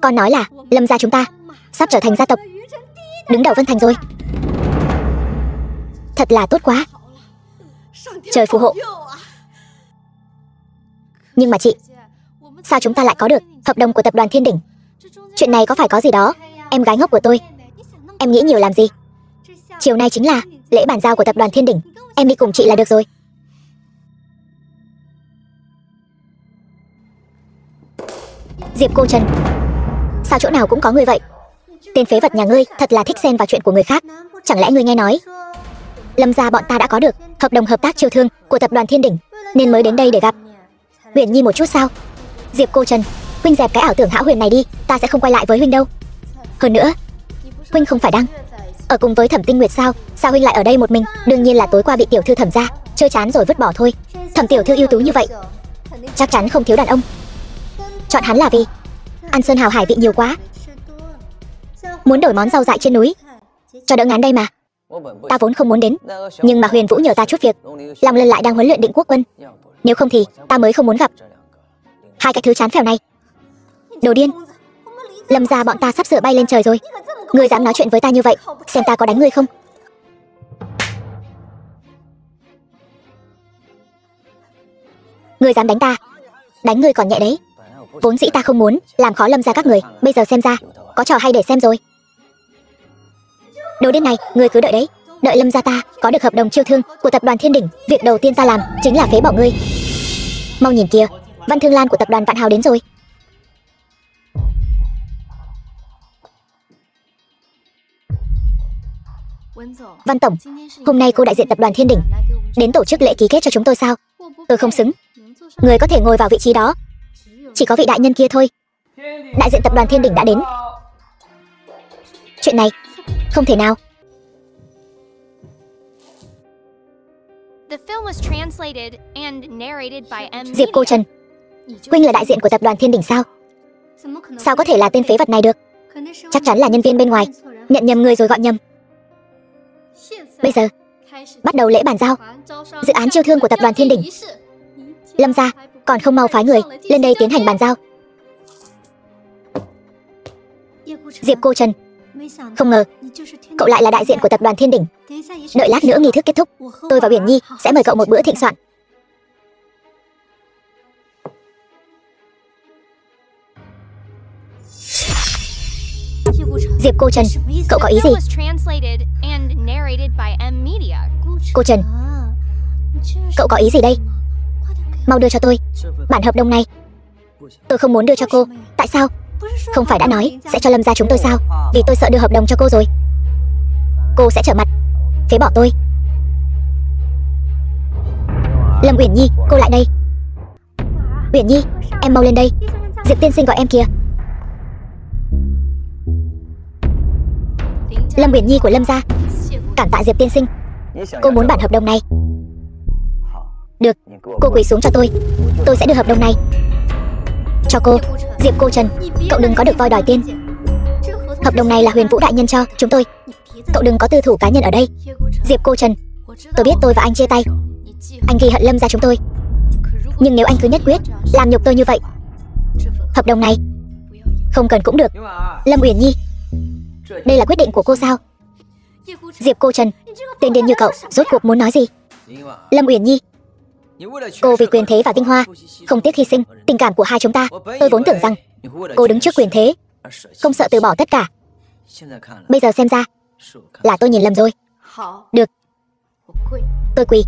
con nói là Lâm gia chúng ta sắp trở thành gia tộc đứng đầu Vân Thành rồi. Thật là tốt quá, trời phù hộ. Nhưng mà chị, sao chúng ta lại có được hợp đồng của tập đoàn Thiên Đỉnh? Chuyện này có phải có gì đó? Em gái ngốc của tôi, em nghĩ nhiều làm gì? Chiều nay chính là lễ bàn giao của tập đoàn Thiên Đỉnh, em đi cùng chị là được rồi. Diệp cô Trần, sao chỗ nào cũng có người vậy? Tên phế vật nhà ngươi thật là thích xen vào chuyện của người khác. Chẳng lẽ ngươi nghe nói Lâm gia bọn ta đã có được hợp đồng hợp tác chiêu thương của tập đoàn Thiên Đỉnh, nên mới đến đây để gặp Uyển Nhi một chút sao? Diệp Cô Trần, huynh dẹp cái ảo tưởng hão huyền này đi, ta sẽ không quay lại với huynh đâu. Hơn nữa, huynh không phải đang ở cùng với Thẩm Tinh Nguyệt sao? Sao huynh lại ở đây một mình? Đương nhiên là tối qua bị tiểu thư Thẩm gia chơi chán rồi vứt bỏ thôi. Thẩm tiểu thư ưu tú như vậy, chắc chắn không thiếu đàn ông. Chọn hắn là vì ăn sơn hào hải vị nhiều quá, muốn đổi món rau dại trên núi cho đỡ ngán đây mà. Ta vốn không muốn đến, nhưng mà Huyền Vũ nhờ ta chút việc. Long Lân lại đang huấn luyện Định Quốc quân, nếu không thì ta mới không muốn gặp hai cái thứ chán phèo này. Đồ điên, Lâm gia bọn ta sắp sửa bay lên trời rồi, ngươi dám nói chuyện với ta như vậy, xem ta có đánh ngươi không. Ngươi dám đánh ta, đánh ngươi còn nhẹ đấy. Vốn dĩ ta không muốn làm khó Lâm gia các người, bây giờ xem ra có trò hay để xem rồi. Đồ điên này, ngươi cứ đợi đấy, đợi Lâm gia ta có được hợp đồng chiêu thương của tập đoàn Thiên Đỉnh, việc đầu tiên ta làm chính là phế bỏ ngươi. Mau nhìn kìa, Văn Thương Lan của tập đoàn Vạn Hào đến rồi. Văn tổng, hôm nay cô đại diện tập đoàn Thiên Đỉnh đến tổ chức lễ ký kết cho chúng tôi sao? Tôi không xứng, người có thể ngồi vào vị trí đó chỉ có vị đại nhân kia thôi. Đại diện tập đoàn Thiên Đỉnh đã đến. Chuyện này không thể nào. The film was translated and narrated by M. Diệp Cô Trần, huynh là đại diện của tập đoàn Thiên Đỉnh sao? Sao có thể là tên phế vật này được? Chắc chắn là nhân viên bên ngoài nhận nhầm người rồi gọi nhầm. Bây giờ bắt đầu lễ bàn giao dự án chiêu thương của tập đoàn Thiên Đỉnh. Lâm gia còn không mau phái người lên đây tiến hành bàn giao. Diệp Cô Trần, không ngờ cậu lại là đại diện của tập đoàn Thiên Đỉnh. Đợi lát nữa nghi thức kết thúc, tôi và Uyển Nhi sẽ mời cậu một bữa thịnh soạn. Diệp Cô Trần, cậu có ý The gì? film was translated and narrated by M. Media. Cô Trần, cậu có ý gì đây? Mau đưa cho tôi bản hợp đồng này. Tôi không muốn đưa cho cô. Tại sao? Không phải đã nói sẽ cho Lâm gia chúng tôi sao? Vì tôi sợ đưa hợp đồng cho cô rồi, cô sẽ trở mặt phế bỏ tôi. Lâm Uyển Nhi, cô lại đây. Uyển Nhi, em mau lên đây, Diệp tiên sinh gọi em kìa. Lâm Uyển Nhi của Lâm gia, cảm tạ Diệp tiên sinh. Cô muốn bản hợp đồng này? Được, cô quỳ xuống cho tôi sẽ đưa hợp đồng này cho cô. Diệp Cô Trần, cậu đừng có được voi đòi tiên. Hợp đồng này là Huyền Vũ đại nhân cho chúng tôi, cậu đừng có tư thủ cá nhân ở đây. Diệp Cô Trần, tôi biết tôi và anh chia tay, anh ghi hận Lâm gia chúng tôi, nhưng nếu anh cứ nhất quyết làm nhục tôi như vậy, hợp đồng này không cần cũng được. Lâm Uyển Nhi, đây là quyết định của cô sao? Diệp Cô Trần, tên điên như cậu rốt cuộc muốn nói gì? Lâm Uyển Nhi, cô vì quyền thế và vinh hoa không tiếc hy sinh tình cảm của hai chúng ta. Tôi vốn tưởng rằng cô đứng trước quyền thế không sợ từ bỏ tất cả, bây giờ xem ra là tôi nhìn lầm rồi. Được, tôi quỳ.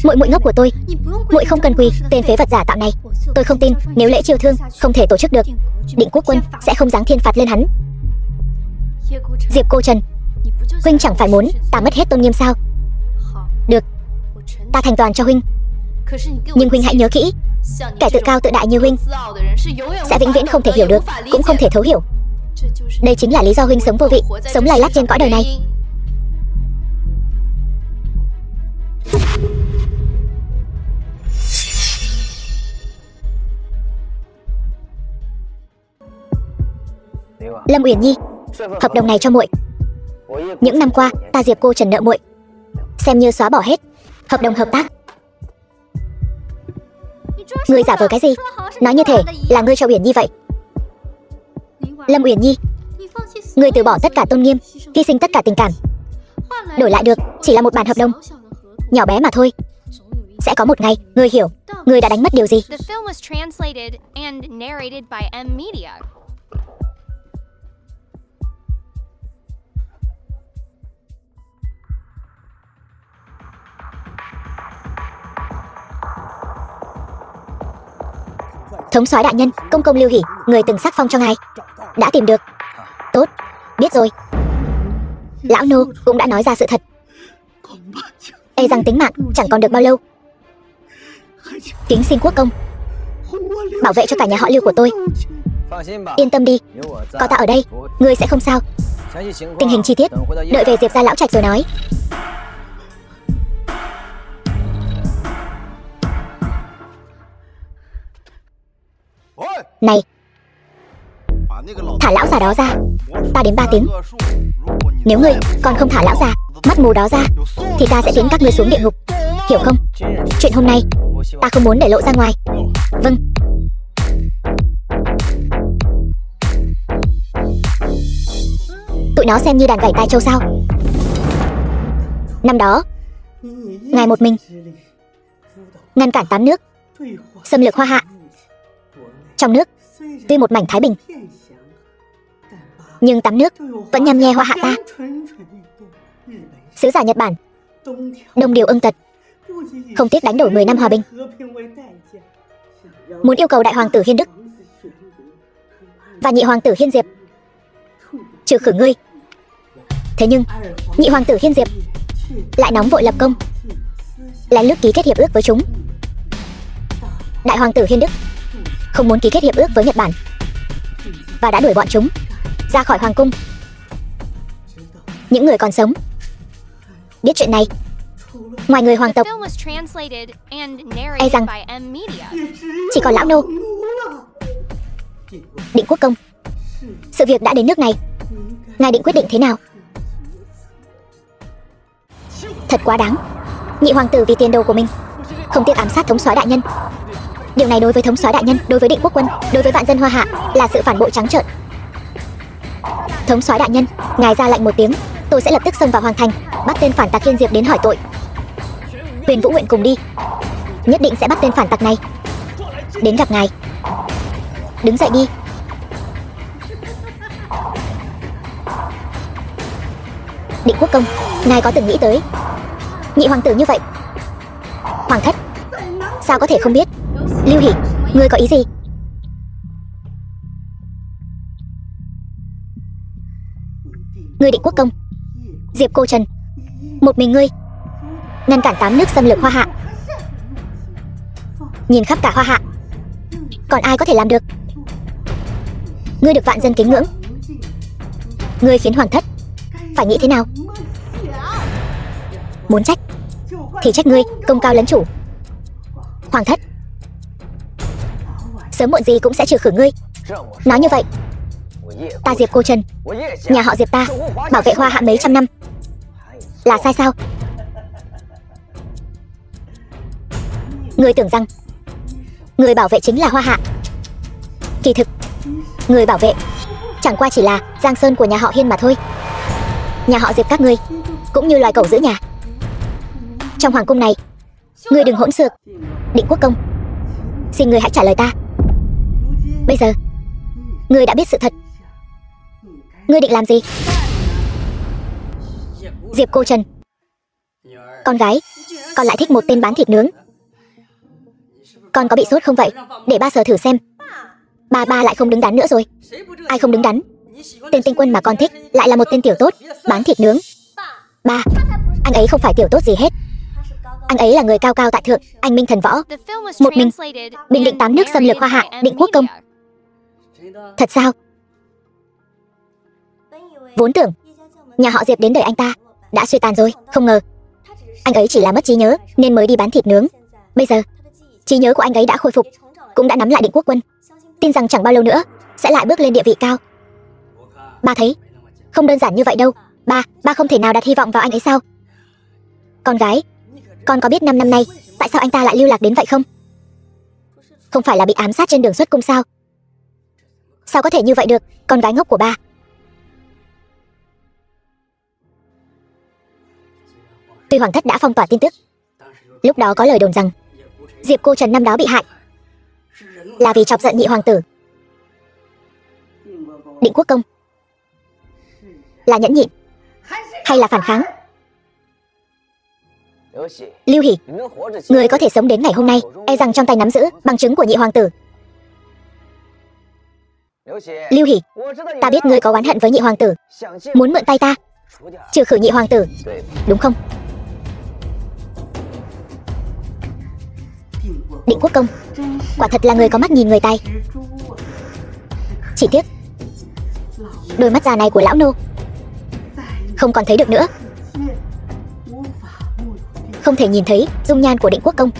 Muội muội ngốc của tôi, muội không cần quỳ. Tên phế vật giả tạo này, tôi không tin nếu lễ chiêu thương không thể tổ chức được, Định Quốc quân sẽ không giáng thiên phạt lên hắn. Diệp Cô Trần, huynh chẳng phải muốn ta mất hết tôn nghiêm sao? Được, ta thành toàn cho huynh, nhưng huynh hãy nhớ kỹ, kẻ tự cao tự đại như huynh sẽ vĩnh viễn không thể hiểu được, cũng không thể thấu hiểu. Đây chính là lý do huynh sống vô vị, sống lầy lắt trên cõi đời này. Lâm Uyển Nhi, hợp đồng này cho muội. Những năm qua ta Diệp Cô Trần nợ muội, xem như xóa bỏ hết. Hợp đồng hợp tác. Ngươi giả vờ cái gì? Nói như thể là ngươi cho Uyển Nhi vậy. Lâm Uyển Nhi, ngươi từ bỏ tất cả tôn nghiêm, hy sinh tất cả tình cảm, đổi lại được chỉ là một bản hợp đồng nhỏ bé mà thôi. Sẽ có một ngày ngươi hiểu ngươi đã đánh mất điều gì. The film was translated and narrated by M. Media. Thống soái đại nhân, công công Lưu Hỷ, người từng sắc phong cho ngài đã tìm được. Biết rồi. Lão nô cũng đã nói ra sự thật. E rằng tính mạng chẳng còn được bao lâu. Kính xin quốc công bảo vệ cho cả nhà họ Lưu của tôi. Yên tâm đi, có ta ở đây, ngươi sẽ không sao. Tình hình chi tiết đợi về Diệp gia lão trạch rồi nói. Này, thả lão già đó ra, ta đến 3 tiếng. Nếu ngươi còn không thả lão già mắt mù đó ra thì ta sẽ tiến các ngươi xuống địa ngục, hiểu không? Chuyện hôm nay ta không muốn để lộ ra ngoài. Vâng. Tụi nó xem như đàn gảy tai châu sao? Năm đó ngài một mình ngăn cản 8 nước xâm lược Hoa Hạ. Trong nước tuy một mảnh thái bình, nhưng 8 nước vẫn nhăm nhe Hoa Hạ ta. Sứ giả Nhật Bản Đông Điều Ưng Tật không tiếc đánh đổi 10 năm hòa bình, muốn yêu cầu đại hoàng tử Hiên Đức và nhị hoàng tử Hiên Diệp trừ khử ngươi. Thế nhưng nhị hoàng tử Hiên Diệp lại nóng vội lập công, lén lút ký kết hiệp ước với chúng. Đại hoàng tử Hiên Đức không muốn ký kết hiệp ước với Nhật Bản và đã đuổi bọn chúng ra khỏi hoàng cung. Những người còn sống biết chuyện này, ngoài người hoàng tộc, e rằng chỉ còn lão nô. Định quốc công, sự việc đã đến nước này, ngài định quyết định thế nào? Thật quá đáng. Nhị hoàng tử vì tiền đồ của mình không tiếc ám sát thống soái đại nhân. Điều này đối với thống soái đại nhân, đối với Định quốc quân, đối với vạn dân Hoa Hạ là sự phản bội trắng trợn. Thống soái đại nhân, ngài ra lệnh một tiếng, tôi sẽ lập tức xông vào hoàng thành, bắt tên phản tặc Hiên Diệp đến hỏi tội. Huyền Vũ nguyện cùng đi, nhất định sẽ bắt tên phản tặc này đến gặp ngài. Đứng dậy đi. Định quốc công, ngài có từng nghĩ tới nhị hoàng tử như vậy? Hoàng thất sao có thể không biết? Lưu Hỷ, ngươi có ý gì? Ngươi Định quốc công, Diệp Cô Trần, một mình ngươi ngăn cản 8 nước xâm lược Hoa Hạ, nhìn khắp cả Hoa Hạ, còn ai có thể làm được? Ngươi được vạn dân kính ngưỡng, ngươi khiến hoàng thất phải nghĩ thế nào? Muốn trách thì trách ngươi công cao lấn chủ. Hoàng thất sớm muộn gì cũng sẽ trừ khử ngươi. Nói như vậy, ta Diệp Cô Trần, nhà họ Diệp ta bảo vệ Hoa Hạ mấy trăm năm là sai sao? Ngươi tưởng rằng người bảo vệ chính là Hoa Hạ, kỳ thực người bảo vệ chẳng qua chỉ là giang sơn của nhà họ Hiên mà thôi. Nhà họ Diệp các ngươi cũng như loài cẩu giữ nhà. Trong hoàng cung này, ngươi đừng hỗn xược. Định quốc công, xin ngươi hãy trả lời ta. Bây giờ ngươi đã biết sự thật, ngươi định làm gì? Diệp Cô Trần, con gái, con lại thích một tên bán thịt nướng. Con có bị sốt không vậy? Để ba sờ thử xem. Ba lại không đứng đắn nữa rồi. Ai không đứng đắn? Tên tinh quân mà con thích lại là một tên tiểu tốt bán thịt nướng. Ba, anh ấy không phải tiểu tốt gì hết. Anh ấy là người cao cao tại thượng, anh minh thần võ, một mình bình định 8 nước xâm lược Hoa Hạ. Định quốc công, thật sao? Vốn tưởng nhà họ Diệp đến đời anh ta đã suy tàn rồi, không ngờ anh ấy chỉ là mất trí nhớ nên mới đi bán thịt nướng. Bây giờ trí nhớ của anh ấy đã khôi phục, cũng đã nắm lại Định quốc quân, tin rằng chẳng bao lâu nữa sẽ lại bước lên địa vị cao. Ba thấy không đơn giản như vậy đâu. Ba không thể nào đặt hy vọng vào anh ấy sao? Con gái, con có biết 5 năm nay tại sao anh ta lại lưu lạc đến vậy không? Không phải là bị ám sát trên đường xuất cung sao? Sao có thể như vậy được, con gái ngốc của ba? Tuy hoàng thất đã phong tỏa tin tức, lúc đó có lời đồn rằng Diệp Cô Trần năm đó bị hại là vì chọc giận nhị hoàng tử. Định quốc công, là nhẫn nhịn hay là phản kháng? Lưu Hỷ, người có thể sống đến ngày hôm nay, e rằng trong tay nắm giữ bằng chứng của nhị hoàng tử. Lưu Hỷ, ta biết ngươi có oán hận với nhị hoàng tử, muốn mượn tay ta trừ khử nhị hoàng tử, đúng không? Định Quốc công, quả thật là người có mắt nhìn người tài. Chỉ tiếc đôi mắt già này của lão nô không còn thấy được nữa, không thể nhìn thấy dung nhan của Định Quốc công.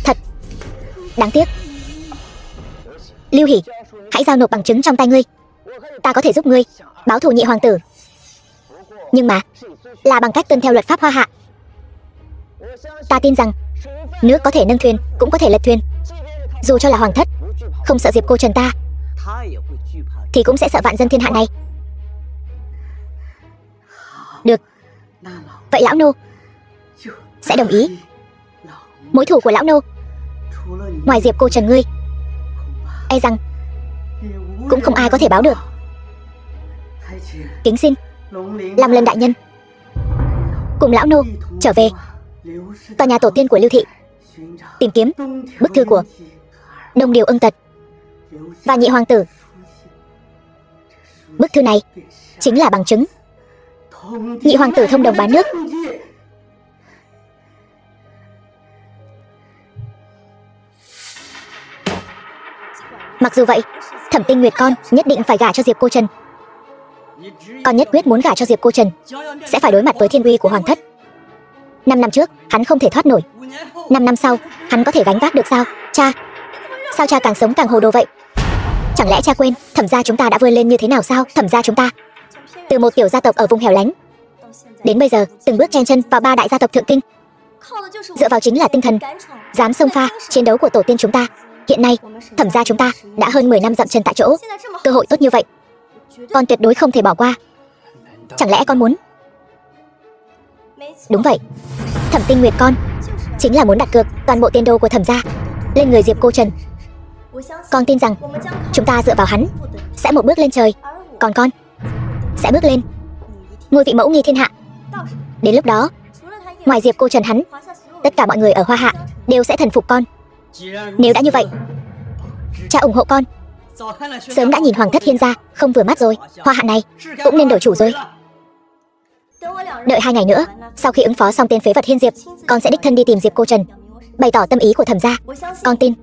Thật đáng tiếc. Lưu Hỷ, hãy giao nộp bằng chứng trong tay ngươi, ta có thể giúp ngươi báo thù nhị hoàng tử, nhưng mà là bằng cách tuân theo luật pháp Hoa Hạ. Ta tin rằng nước có thể nâng thuyền cũng có thể lật thuyền. Dù cho là hoàng thất không sợ Diệp cô trần ta, thì cũng sẽ sợ vạn dân thiên hạ này. Được, vậy lão nô sẽ đồng ý. Mối thù của lão nô ngoài Diệp cô trần ngươi, e rằng cũng không ai có thể báo được. Kính xin Long Lân đại nhân cùng lão nô trở về tòa nhà tổ tiên của Lưu thị, tìm kiếm bức thư của Đông Điều Ưng Tật và nhị hoàng tử. Bức thư này chính là bằng chứng nhị hoàng tử thông đồng bán nước. Mặc dù vậy, Thẩm Tinh Nguyệt con nhất định phải gả cho Diệp cô trần. Con nhất quyết muốn gả cho Diệp cô trần sẽ phải đối mặt với thiên uy của hoàng thất. 5 năm trước hắn không thể thoát nổi, 5 năm sau hắn có thể gánh vác được sao? Cha, sao cha càng sống càng hồ đồ vậy? Chẳng lẽ cha quên Thẩm gia chúng ta đã vươn lên như thế nào sao? Thẩm gia chúng ta từ một tiểu gia tộc ở vùng hẻo lánh đến bây giờ từng bước chen chân vào 3 đại gia tộc thượng kinh, dựa vào chính là tinh thần dám xông pha chiến đấu của tổ tiên chúng ta. Hiện nay Thẩm gia chúng ta đã hơn 10 năm dậm chân tại chỗ, cơ hội tốt như vậy con tuyệt đối không thể bỏ qua. Chẳng lẽ con muốn? Đúng vậy, Thẩm Tinh Nguyệt con chính là muốn đặt cược toàn bộ tiền đồ của Thẩm gia lên người Diệp cô trần. Con tin rằng chúng ta dựa vào hắn sẽ một bước lên trời, còn con sẽ bước lên ngôi vị mẫu nghi thiên hạ. Đến lúc đó, ngoài Diệp cô trần hắn, tất cả mọi người ở Hoa Hạ đều sẽ thần phục con. Nếu đã như vậy, cha ủng hộ con. Sớm đã nhìn hoàng thất Hiên gia không vừa mắt rồi, Hoa Hạ này cũng nên đổi chủ rồi. Đợi 2 ngày nữa, sau khi ứng phó xong tên phế vật Hiên Diệp, con sẽ đích thân đi tìm Diệp cô trần, bày tỏ tâm ý của Thẩm gia. Con tin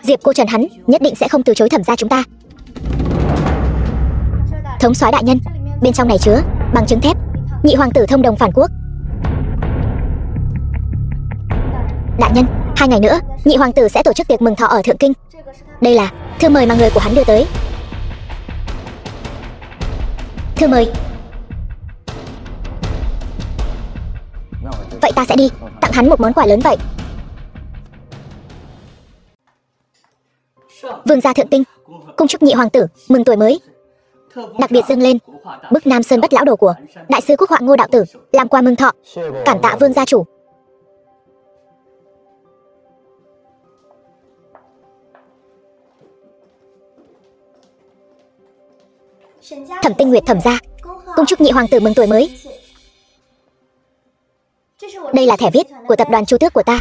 Diệp cô trần hắn nhất định sẽ không từ chối Thẩm gia chúng ta. Thống soái đại nhân, bên trong này chứa bằng chứng thép nhị hoàng tử thông đồng phản quốc. Đại nhân, 2 ngày nữa nhị hoàng tử sẽ tổ chức tiệc mừng thọ ở Thượng Kinh. Đây là thư mời mà người của hắn đưa tới. Thư mời. Vậy ta sẽ đi tặng hắn một món quà lớn vậy. Vương gia Thượng Kinh cung chúc nhị hoàng tử mừng tuổi mới, đặc biệt dâng lên bức Nam Sơn Bất Lão Đồ của đại sư quốc họa Ngô đạo tử làm quà mừng thọ. Cảm tạ Vương gia chủ. Thẩm Tinh Nguyệt Thẩm gia cung chúc nhị hoàng tử mừng tuổi mới. Đây là thẻ viết của tập đoàn Chu Tước của ta,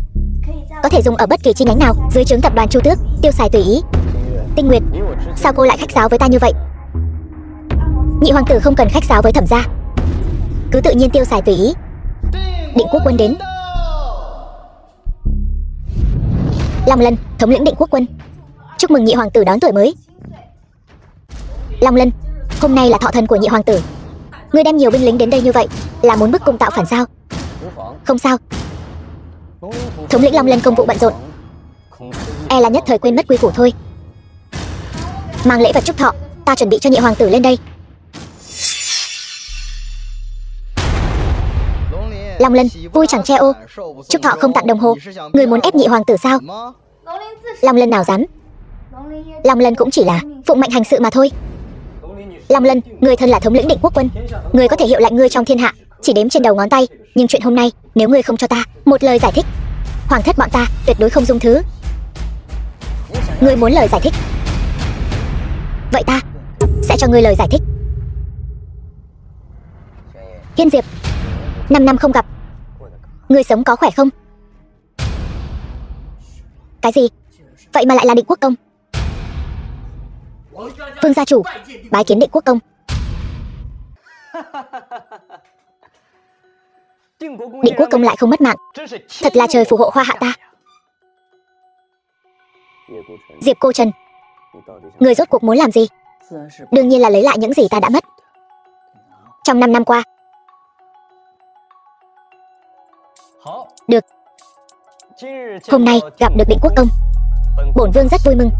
có thể dùng ở bất kỳ chi nhánh nào dưới trướng tập đoàn Chu Tước, tiêu xài tùy ý. Tinh Nguyệt, sao cô lại khách sáo với ta như vậy? Nhị hoàng tử không cần khách sáo với Thẩm gia, cứ tự nhiên tiêu xài tùy ý. Định Quốc quân đến. Long Lân, thống lĩnh Định Quốc quân, chúc mừng nhị hoàng tử đón tuổi mới. Long Lân, hôm nay là thọ thần của nhị hoàng tử, ngươi đem nhiều binh lính đến đây như vậy là muốn bức cung tạo phản sao? Không sao, thống lĩnh Long Lân công vụ bận rộn, e là nhất thời quên mất quy củ thôi. Mang lễ vật chúc thọ ta chuẩn bị cho nhị hoàng tử lên đây. Long Lân vui chẳng che ô, chúc thọ không tặng đồng hồ, người muốn ép nhị hoàng tử sao? Long Lân nào dám, Long Lân cũng chỉ là phụng mệnh hành sự mà thôi. Long Lân, người thân là thống lĩnh Định Quốc quân, người có thể hiệu lệnh ngươi trong thiên hạ chỉ đếm trên đầu ngón tay, nhưng chuyện hôm nay nếu ngươi không cho ta một lời giải thích, hoàng thất bọn ta tuyệt đối không dung thứ. Ngươi muốn lời giải thích, vậy ta sẽ cho ngươi lời giải thích. Hiên Diệp, 5 năm không gặp, ngươi sống có khỏe không? Cái gì? Vậy mà lại là Định Quốc công. Vương gia chủ, bái kiến Định Quốc công. Định Quốc công lại không mất mạng, thật là trời phù hộ Hoa Hạ ta. Diệp Cô Trần, người rốt cuộc muốn làm gì? Đương nhiên là lấy lại những gì ta đã mất trong 5 năm qua. Được. Hôm nay gặp được Định Quốc công, bổn vương rất vui mừng.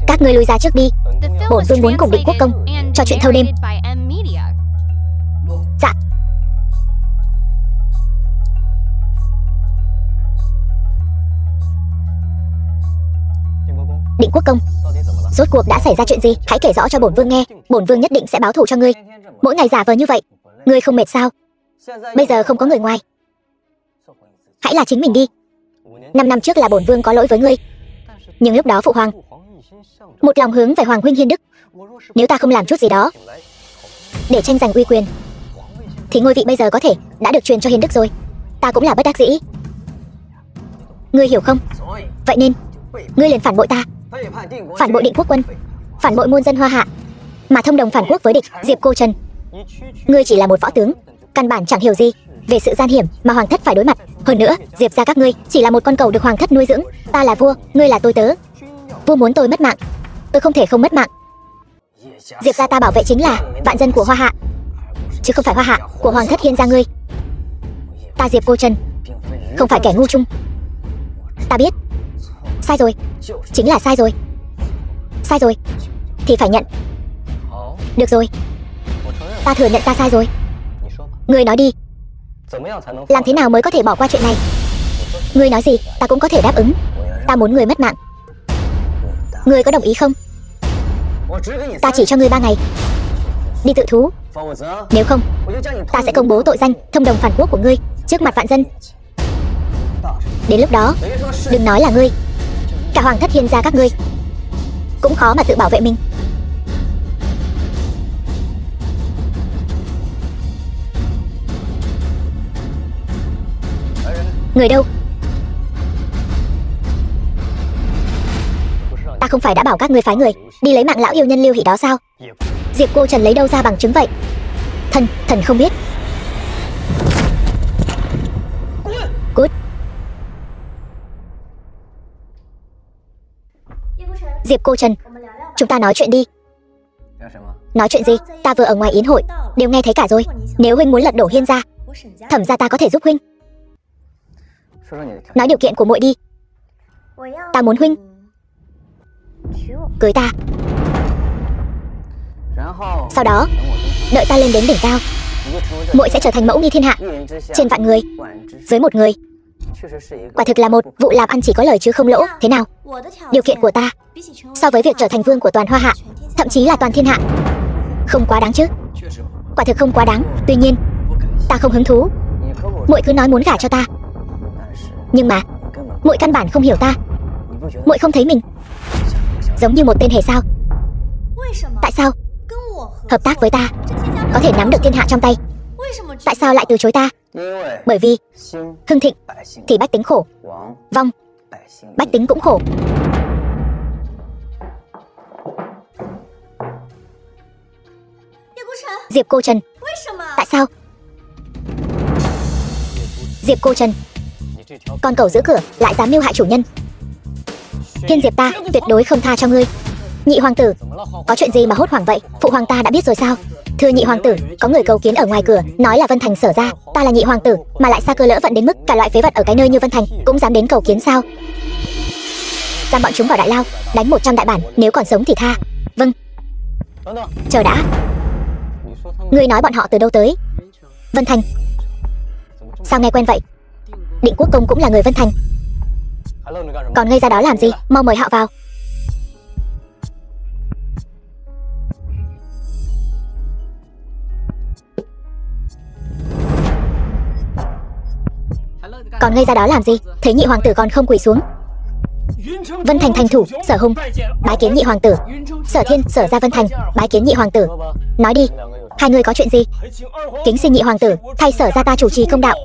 Các ngươi lui ra trước đi. The film Bổn was vương muốn cùng Định Quốc công translated and trò chuyện thâu đêm. narrated by M Media. Dạ. Định Quốc công, rốt cuộc đã xảy ra chuyện gì? Hãy kể rõ cho bổn vương nghe. Bổn vương nhất định sẽ báo thù cho ngươi. Mỗi ngày giả vờ như vậy, ngươi không mệt sao? Bây giờ không có người ngoài, hãy là chính mình đi. 5 năm trước là bổn vương có lỗi với ngươi, nhưng lúc đó phụ hoàng một lòng hướng về Hoàng huynh hiên đức. Nếu ta không làm chút gì đó để tranh giành uy quyền, thì ngôi vị bây giờ có thể đã được truyền cho hiên đức rồi. Ta cũng là bất đắc dĩ, ngươi hiểu không? Vậy nên ngươi liền phản bội ta, phản bội Định Quốc quân, phản bội muôn dân Hoa Hạ, mà thông đồng phản quốc với địch. Diệp Cô Trần, ngươi chỉ là một võ tướng, căn bản chẳng hiểu gì về sự gian hiểm mà hoàng thất phải đối mặt. Hơn nữa, Diệp gia các ngươi chỉ là một con cẩu được hoàng thất nuôi dưỡng. Ta là vua, ngươi là tôi tớ. Vua muốn tôi mất mạng, tôi không thể không mất mạng. Diệp gia ta bảo vệ chính là vạn dân của Hoa Hạ, chứ không phải Hoa Hạ của hoàng thất Hiên gia ngươi. Ta Diệp Cô Trần không phải kẻ ngu chung. Ta biết sai rồi, chính là sai rồi. Sai rồi thì phải nhận. Được rồi, ta thừa nhận ta sai rồi. Ngươi nói đi, làm thế nào mới có thể bỏ qua chuyện này? Ngươi nói gì ta cũng có thể đáp ứng. Ta muốn ngươi mất mạng, ngươi có đồng ý không? Ta chỉ cho ngươi 3 ngày đi tự thú, nếu không ta sẽ công bố tội danh thông đồng phản quốc của ngươi trước mặt vạn dân. Đến lúc đó đừng nói là ngươi, cả hoàng thất Hiên gia các ngươi cũng khó mà tự bảo vệ mình. Người đâu? Ta không phải đã bảo các ngươi phái người đi lấy mạng lão yêu nhân Liêu Hỷ đó sao? Diệp Cô Trần lấy đâu ra bằng chứng vậy? Thần không biết. Cút. Diệp Cô Trần, chúng ta nói chuyện đi. Nói chuyện gì? Ta vừa ở ngoài yến hội đều nghe thấy cả rồi. Nếu huynh muốn lật đổ Hiên gia, Thẩm gia ta có thể giúp huynh. Nói điều kiện của muội đi. Ta muốn huynh cưới ta. Sau đó đợi ta lên đến đỉnh cao, muội sẽ trở thành mẫu nghi thiên hạ, trên vạn người dưới một người. Quả thực là một vụ làm ăn chỉ có lời chứ không lỗ. Thế nào? Điều kiện của ta so với việc trở thành vương của toàn Hoa Hạ, thậm chí là toàn thiên hạ, không quá đáng chứ? Quả thực không quá đáng. Tuy nhiên ta không hứng thú. Muội cứ nói muốn gả cho ta, nhưng mà muội căn bản không hiểu ta. Muội không thấy mình giống như một tên hề sao? Tại sao hợp tác với ta có thể nắm được thiên hạ trong tay? Tại sao lại từ chối ta? Bởi vì hưng thịnh thì bách tính khổ, vong bách tính cũng khổ. Diệp Cô Trần, tại sao? Diệp Cô Trần, con cẩu giữ cửa lại dám mưu hại chủ nhân. Hiên Diệp ta tuyệt đối không tha cho ngươi. Nhị hoàng tử, có chuyện gì mà hốt hoảng vậy? Phụ hoàng ta đã biết rồi sao? Thưa nhị hoàng tử, có người cầu kiến ở ngoài cửa, nói là Vân Thành sở ra. Ta là nhị hoàng tử, mà lại xa cơ lỡ vận đến mức cả loại phế vật ở cái nơi như Vân Thành cũng dám đến cầu kiến sao? Giam bọn chúng vào đại lao, đánh 100 đại bản, nếu còn sống thì tha. Vâng. Chờ đã, ngươi nói bọn họ từ đâu tới? Vân Thành. Sao nghe quen vậy? Định Quốc công cũng là người Vân Thành. Còn ngây ra đó làm gì? Mau mời họ vào. Còn ngây ra đó làm gì? Thấy nhị hoàng tử còn không quỳ xuống. Vân Thành thành thủ, Sở Hùng bái kiến nhị hoàng tử. Sở Thiên, Sở ra Vân Thành bái kiến nhị hoàng tử. Nói đi, hai người có chuyện gì? Kính xin nhị hoàng tử thay Sở ra ta chủ trì công đạo.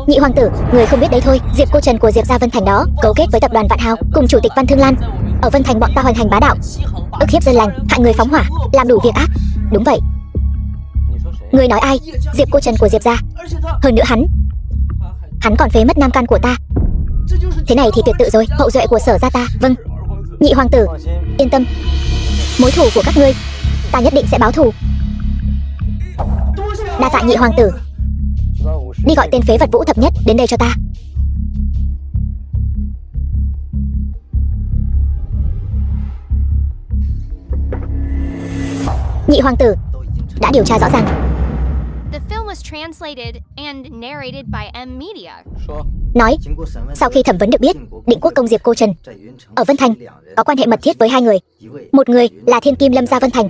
Nhị hoàng tử, người không biết đấy thôi, Diệp Cô Trần của Diệp gia Vân Thành đó cấu kết với tập đoàn Vạn Hào cùng chủ tịch Văn Thương Lan. Ở Vân Thành bọn ta hoành hành bá đạo, ức hiếp dân lành, hại người phóng hỏa, làm đủ việc ác. Đúng vậy. Người nói ai? Diệp Cô Trần của Diệp gia. Hơn nữa hắn còn phế mất nam căn của ta. Thế này thì tuyệt tự rồi, hậu duệ của Sở gia ta. Vâng. Nhị hoàng tử, yên tâm, mối thù của các ngươi ta nhất định sẽ báo thù. Đa tạ nhị hoàng tử. Đi gọi tên phế vật Vũ Thập Nhất đến đây cho ta. Nhị hoàng tử, đã điều tra rõ ràng. The film was translated and narrated by M Media. Nói, sau khi thẩm vấn được biết, Định Quốc công Diệp Cô Trần ở Vân Thành có quan hệ mật thiết với hai người. Một người là thiên kim Lâm gia Vân Thành,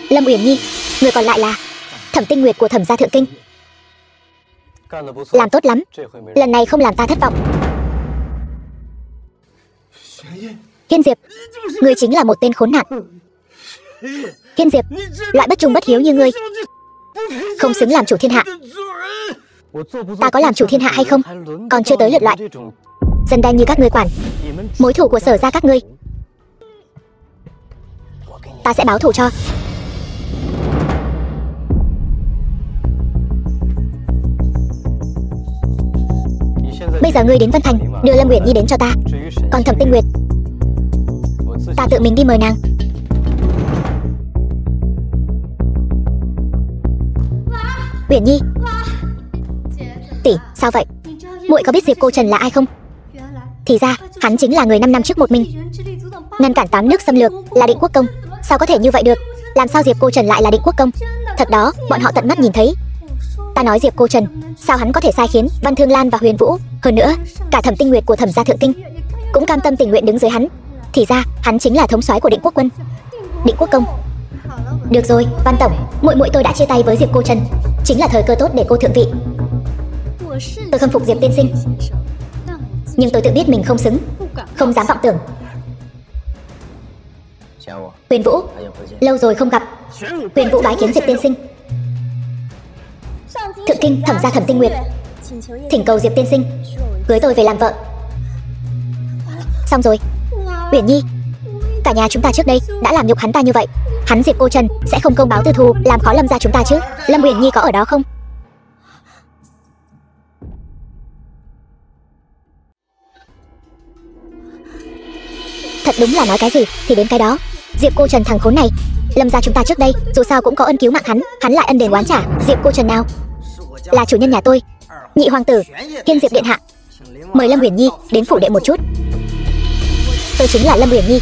Lâm Uyển Nhi, người còn lại là Thẩm Tinh Nguyệt của Thẩm gia Thượng Kinh. Làm tốt lắm, lần này không làm ta thất vọng. Hiên Diệp, ngươi chính là một tên khốn nạn. Hiên Diệp, loại bất trung bất hiếu như ngươi không xứng làm chủ thiên hạ. Ta có làm chủ thiên hạ hay không còn chưa tới lượt loại dân đen như các ngươi quản. Mối thù của Sở gia các ngươi ta sẽ báo thù cho. Bây giờ ngươi đến Vân Thành đưa Lâm Uyển Nhi đến cho ta. Còn Thẩm Tinh Nguyệt, ta tự mình đi mời nàng. Uyển Nhi, tỷ, sao vậy? Muội có biết Diệp Cô Trần là ai không? Thì ra hắn chính là người 5 năm trước một mình ngăn cản 8 nước xâm lược là Định Quốc công. Sao có thể như vậy được? Làm sao Diệp Cô Trần lại là Định Quốc công? Thật đó, bọn họ tận mắt nhìn thấy. Ta nói Diệp Cô Trần, sao hắn có thể sai khiến Văn Thương Lan và Huyền Vũ? Hơn nữa, cả Thẩm Tinh Nguyệt của Thẩm gia Thượng Kinh cũng cam tâm tình nguyện đứng dưới hắn. Thì ra hắn chính là thống soái của Định Quốc quân. Định Quốc công. Được rồi, Văn tổng, muội tôi đã chia tay với Diệp Cô Trần, chính là thời cơ tốt để cô thượng vị. Tôi khâm phục Diệp tiên sinh, nhưng tôi tự biết mình không xứng, không dám vọng tưởng. Huyền Vũ, lâu rồi không gặp. Huyền Vũ bái kiến Diệp tiên sinh. Thượng Kinh Thẩm gia Thẩm Tinh Nguyệt thỉnh cầu Diệp tiên sinh cưới tôi về làm vợ. Xong rồi. Uyển Nhi, cả nhà chúng ta trước đây đã làm nhục hắn ta như vậy, hắn Diệp Cô Trần sẽ không công báo tư thù làm khó Lâm gia chúng ta chứ? Lâm Uyển Nhi có ở đó không? Thật đúng là nói cái gì thì đến cái đó. Diệp Cô Trần thằng khốn này, Lâm gia chúng ta trước đây dù sao cũng có ân cứu mạng hắn lại ân đền oán trả. Diệp Cô Trần nào là chủ nhân nhà tôi. Nhị hoàng tử, Hiên Diệp điện hạ, mời Lâm Uyển Nhi đến phủ đệ một chút. Tôi chính là Lâm Uyển Nhi.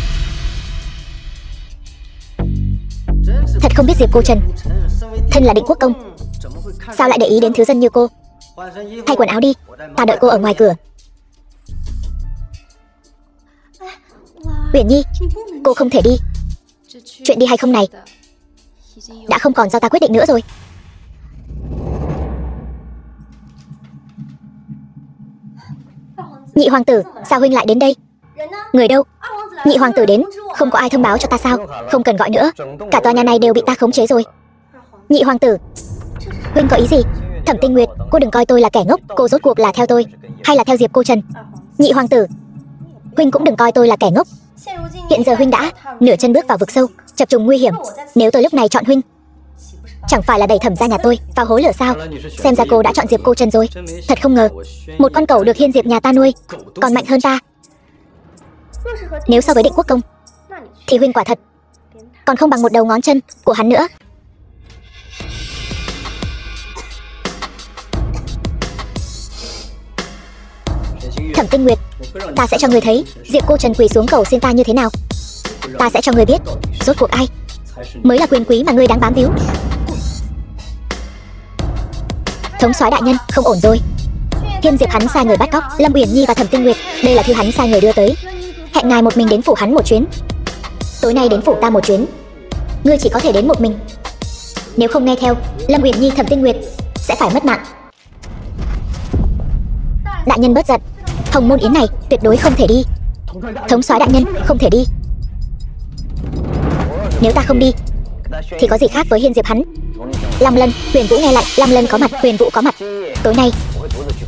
Thật không biết Diệp Cô Trần thân là Định Quốc công, sao lại để ý đến thứ dân như cô. Thay quần áo đi, ta đợi cô ở ngoài cửa. Uyển Nhi, cô không thể đi. Chuyện đi hay không này đã không còn do ta quyết định nữa rồi. Nhị hoàng tử, sao huynh lại đến đây? Người đâu? Nhị hoàng tử đến, không có ai thông báo cho ta sao? Không cần gọi nữa, cả tòa nhà này đều bị ta khống chế rồi. Nhị hoàng tử, huynh có ý gì? Thẩm Tinh Nguyệt, cô đừng coi tôi là kẻ ngốc. Cô rốt cuộc là theo tôi hay là theo Diệp Cô Trần? Nhị hoàng tử, huynh cũng đừng coi tôi là kẻ ngốc. Hiện giờ huynh đã nửa chân bước vào vực sâu, chập trùng nguy hiểm. Nếu tôi lúc này chọn huynh, chẳng phải là đẩy Thẩm gia nhà tôi vào hố lửa sao? Xem ra cô đã chọn Diệp Cô Trần rồi. Thật không ngờ, một con cẩu được Hiên Diệp nhà ta nuôi còn mạnh hơn ta. Nếu so với Định Quốc công thì huynh quả thật còn không bằng một đầu ngón chân của hắn nữa. Thẩm Tinh Nguyệt, ta sẽ cho người thấy Diệp Cô Trần quỳ xuống cầu xin ta như thế nào. Ta sẽ cho người biết rốt cuộc ai mới là quyền quý mà ngươi đáng bám víu. Thống soái đại nhân, không ổn rồi. Hiên Diệp hắn sai người bắt cóc Lâm Uyển Nhi và Thẩm Tinh Nguyệt. Đây là thư hắn sai người đưa tới, hẹn ngài một mình đến phủ hắn một chuyến. Tối nay đến phủ ta một chuyến, ngươi chỉ có thể đến một mình. Nếu không nghe theo, Lâm Uyển Nhi Thẩm Tinh Nguyệt sẽ phải mất mạng. Đại nhân bớt giận, hồng môn yến này tuyệt đối không thể đi. Thống soái đại nhân, không thể đi. Nếu ta không đi thì có gì khác với Hiên Diệp hắn. Long Lân, Huyền Vũ nghe lệnh. Long Lân có mặt, Huyền Vũ có mặt. Tối nay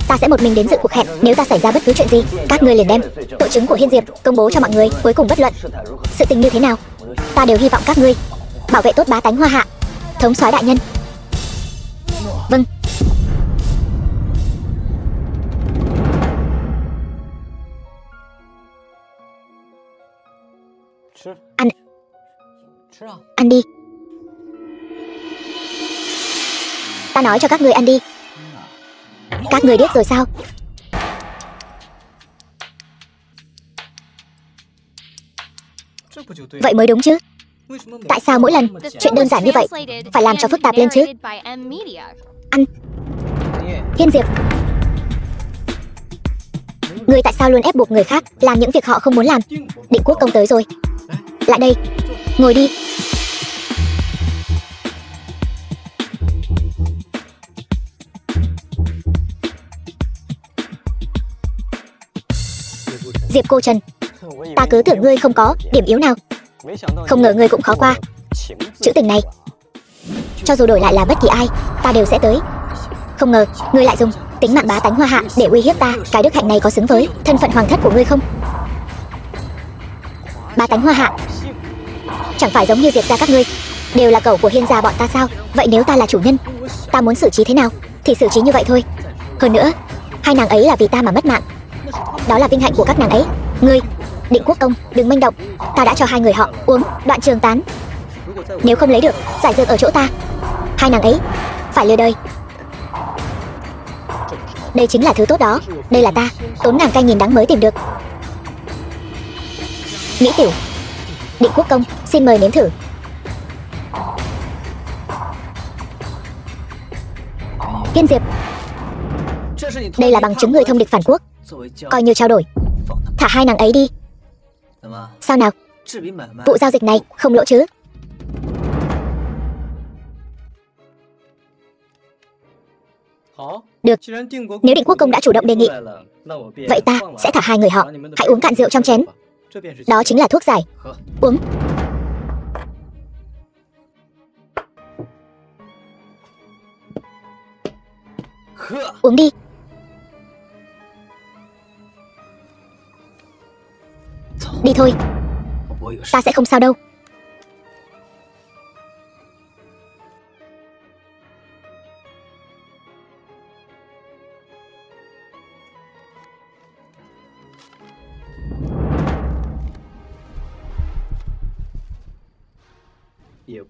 ta sẽ một mình đến dự cuộc hẹn. Nếu ta xảy ra bất cứ chuyện gì, các ngươi liền đem tội chứng của Hiên Diệp công bố cho mọi người. Cuối cùng bất luận sự tình như thế nào, ta đều hy vọng các ngươi bảo vệ tốt bá tánh Hoa Hạ. Thống soái đại nhân. Vâng. Ăn đi. Ta nói cho các ngươi ăn đi. Các ngươi biết rồi sao? Vậy mới đúng chứ. Tại sao mỗi lần chuyện đơn giản như vậy phải làm cho phức tạp lên chứ? Ăn. Hiên Diệp, ngươi tại sao luôn ép buộc người khác làm những việc họ không muốn làm? Định Quốc công tới rồi. Lại đây, ngồi đi. Diệp Cô Trần, ta cứ tưởng ngươi không có điểm yếu nào, không ngờ ngươi cũng khó qua. Chữ tình này, cho dù đổi lại là bất kỳ ai, ta đều sẽ tới. Không ngờ ngươi lại dùng tính mạng bá tánh Hoa Hạ để uy hiếp ta. Cái đức hạnh này có xứng với thân phận hoàng thất của ngươi không? Bá tánh Hoa Hạ chẳng phải giống như Diệp gia các ngươi đều là cẩu của Hiên gia bọn ta sao? Vậy nếu ta là chủ nhân, ta muốn xử trí thế nào thì xử trí như vậy thôi. Hơn nữa, hai nàng ấy là vì ta mà mất mạng, đó là vinh hạnh của các nàng ấy. Ngươi, Định Quốc công, đừng manh động. Ta đã cho hai người họ uống Đoạn Trường Tán. Nếu không lấy được giải dược ở chỗ ta, hai nàng ấy phải lìa đời. Đây chính là thứ tốt đó. Đây là ta tốn ngàn canh nghìn đắng mới tìm được. Mỹ tiểu. Định Quốc công, xin mời nếm thử. Hiên Diệp, đây là bằng chứng người thông địch phản quốc, coi như trao đổi. Thả hai nàng ấy đi. Sao nào? Vụ giao dịch này không lỗ chứ? Được, nếu Định Quốc công đã chủ động đề nghị, vậy ta sẽ thả hai người họ. Hãy uống cạn rượu trong chén. Đó chính là thuốc giải. Uống. Uống đi. Đi thôi, ta sẽ không sao đâu.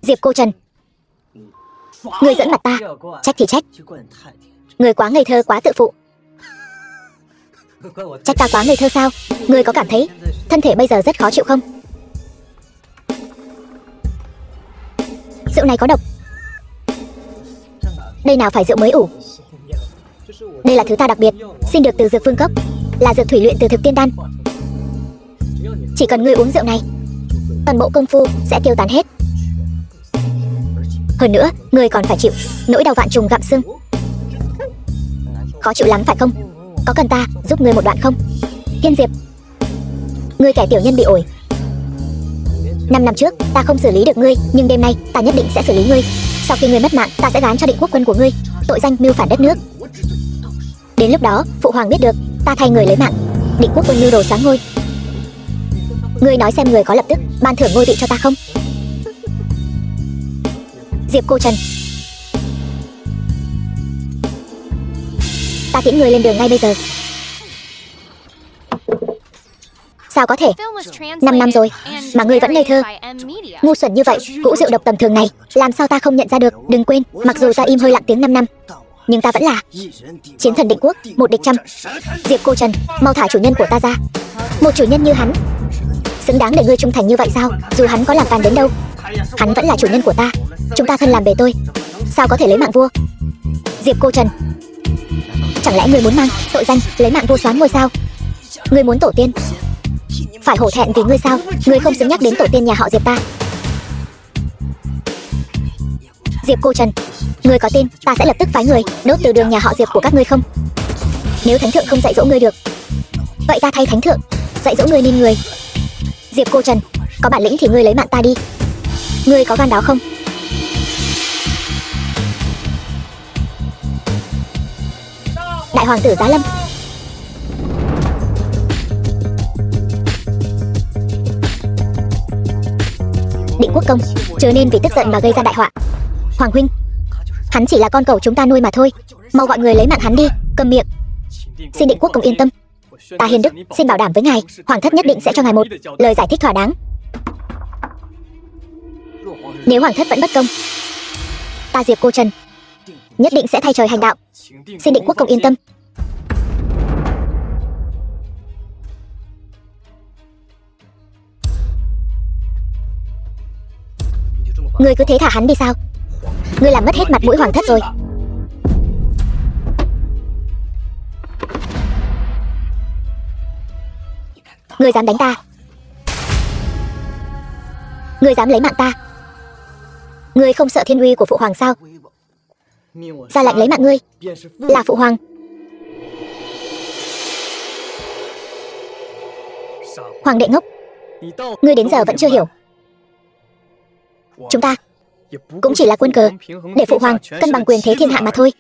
Diệp Cô Trần, ngươi dẫn mặt ta, trách thì trách. Ngươi quá ngây thơ, quá tự phụ. Trách ta quá ngây thơ sao? Ngươi có cảm thấy thân thể bây giờ rất khó chịu không? Rượu này có độc. Đây nào phải rượu mới ủ. Đây là thứ ta đặc biệt xin được từ Dược Phương Cốc, là dược thủy luyện từ thực tiên đan. Chỉ cần ngươi uống rượu này, toàn bộ công phu sẽ tiêu tán hết. Hơn nữa, ngươi còn phải chịu nỗi đau vạn trùng gặm xương. Khó chịu lắm phải không? Có cần ta giúp ngươi một đoạn không? Hiên Diệp, ngươi kẻ tiểu nhân bị ổi. 5 năm trước ta không xử lý được ngươi, nhưng đêm nay ta nhất định sẽ xử lý ngươi. Sau khi ngươi mất mạng, ta sẽ gán cho Định Quốc quân của ngươi tội danh mưu phản đất nước. Đến lúc đó, phụ hoàng biết được ta thay người lấy mạng, Định Quốc quân mưu đồ sáng ngôi. Ngươi nói xem người có lập tức ban thưởng ngôi vị cho ta không? Diệp Cô Trần, ta tiễn ngươi lên đường ngay bây giờ. Sao có thể? 5 năm rồi mà ngươi vẫn ngây thơ, ngu xuẩn như vậy. Cũ rượu độc tầm thường này làm sao ta không nhận ra được? Đừng quên, mặc dù ta im hơi lặng tiếng 5 năm, nhưng ta vẫn là chiến thần Định Quốc, một địch trăm. Diệp Cô Trần, mau thả chủ nhân của ta ra. Một chủ nhân như hắn xứng đáng để ngươi trung thành như vậy sao? Dù hắn có làm càn đến đâu, hắn vẫn là chủ nhân của ta. Chúng ta thân làm bề tôi, sao có thể lấy mạng vua? Diệp Cô Trần, chẳng lẽ ngươi muốn mang tội danh lấy mạng vua soán ngôi sao? Ngươi muốn tổ tiên phải hổ thẹn vì ngươi sao? Ngươi không xứng nhắc đến tổ tiên nhà họ Diệp ta. Diệp Cô Trần, ngươi có tin ta sẽ lập tức phái người đốt từ đường nhà họ Diệp của các ngươi không? Nếu thánh thượng không dạy dỗ ngươi được, vậy ta thay thánh thượng dạy dỗ ngươi nên người. Diệp Cô Trần, có bản lĩnh thì ngươi lấy mạng ta đi. Ngươi có gan đó không? Đại hoàng tử giá lâm. Định Quốc công, chớ nên vì tức giận mà gây ra đại họa. Hoàng huynh, hắn chỉ là con cẩu chúng ta nuôi mà thôi, mau gọi người lấy mạng hắn đi. Câm miệng. Xin Định Quốc công yên tâm, ta Hiền Đức xin bảo đảm với ngài, hoàng thất nhất định sẽ cho ngài một lời giải thích thỏa đáng. Nếu hoàng thất vẫn bất công, ta Diệp Cô Trần nhất định sẽ thay trời hành đạo. Xin Định Quốc công yên tâm. Ngươi cứ thế thả hắn đi sao? Ngươi làm mất hết mặt mũi hoàng thất rồi. Ngươi dám đánh ta? Ngươi dám lấy mạng ta? Ngươi không sợ thiên uy của phụ hoàng sao? Ra lệnh lấy mạng ngươi là phụ hoàng. Hoàng đệ ngốc, ngươi đến giờ vẫn chưa hiểu. Chúng ta cũng chỉ là quân cờ để phụ hoàng cân bằng quyền thế thiên hạ mà thôi.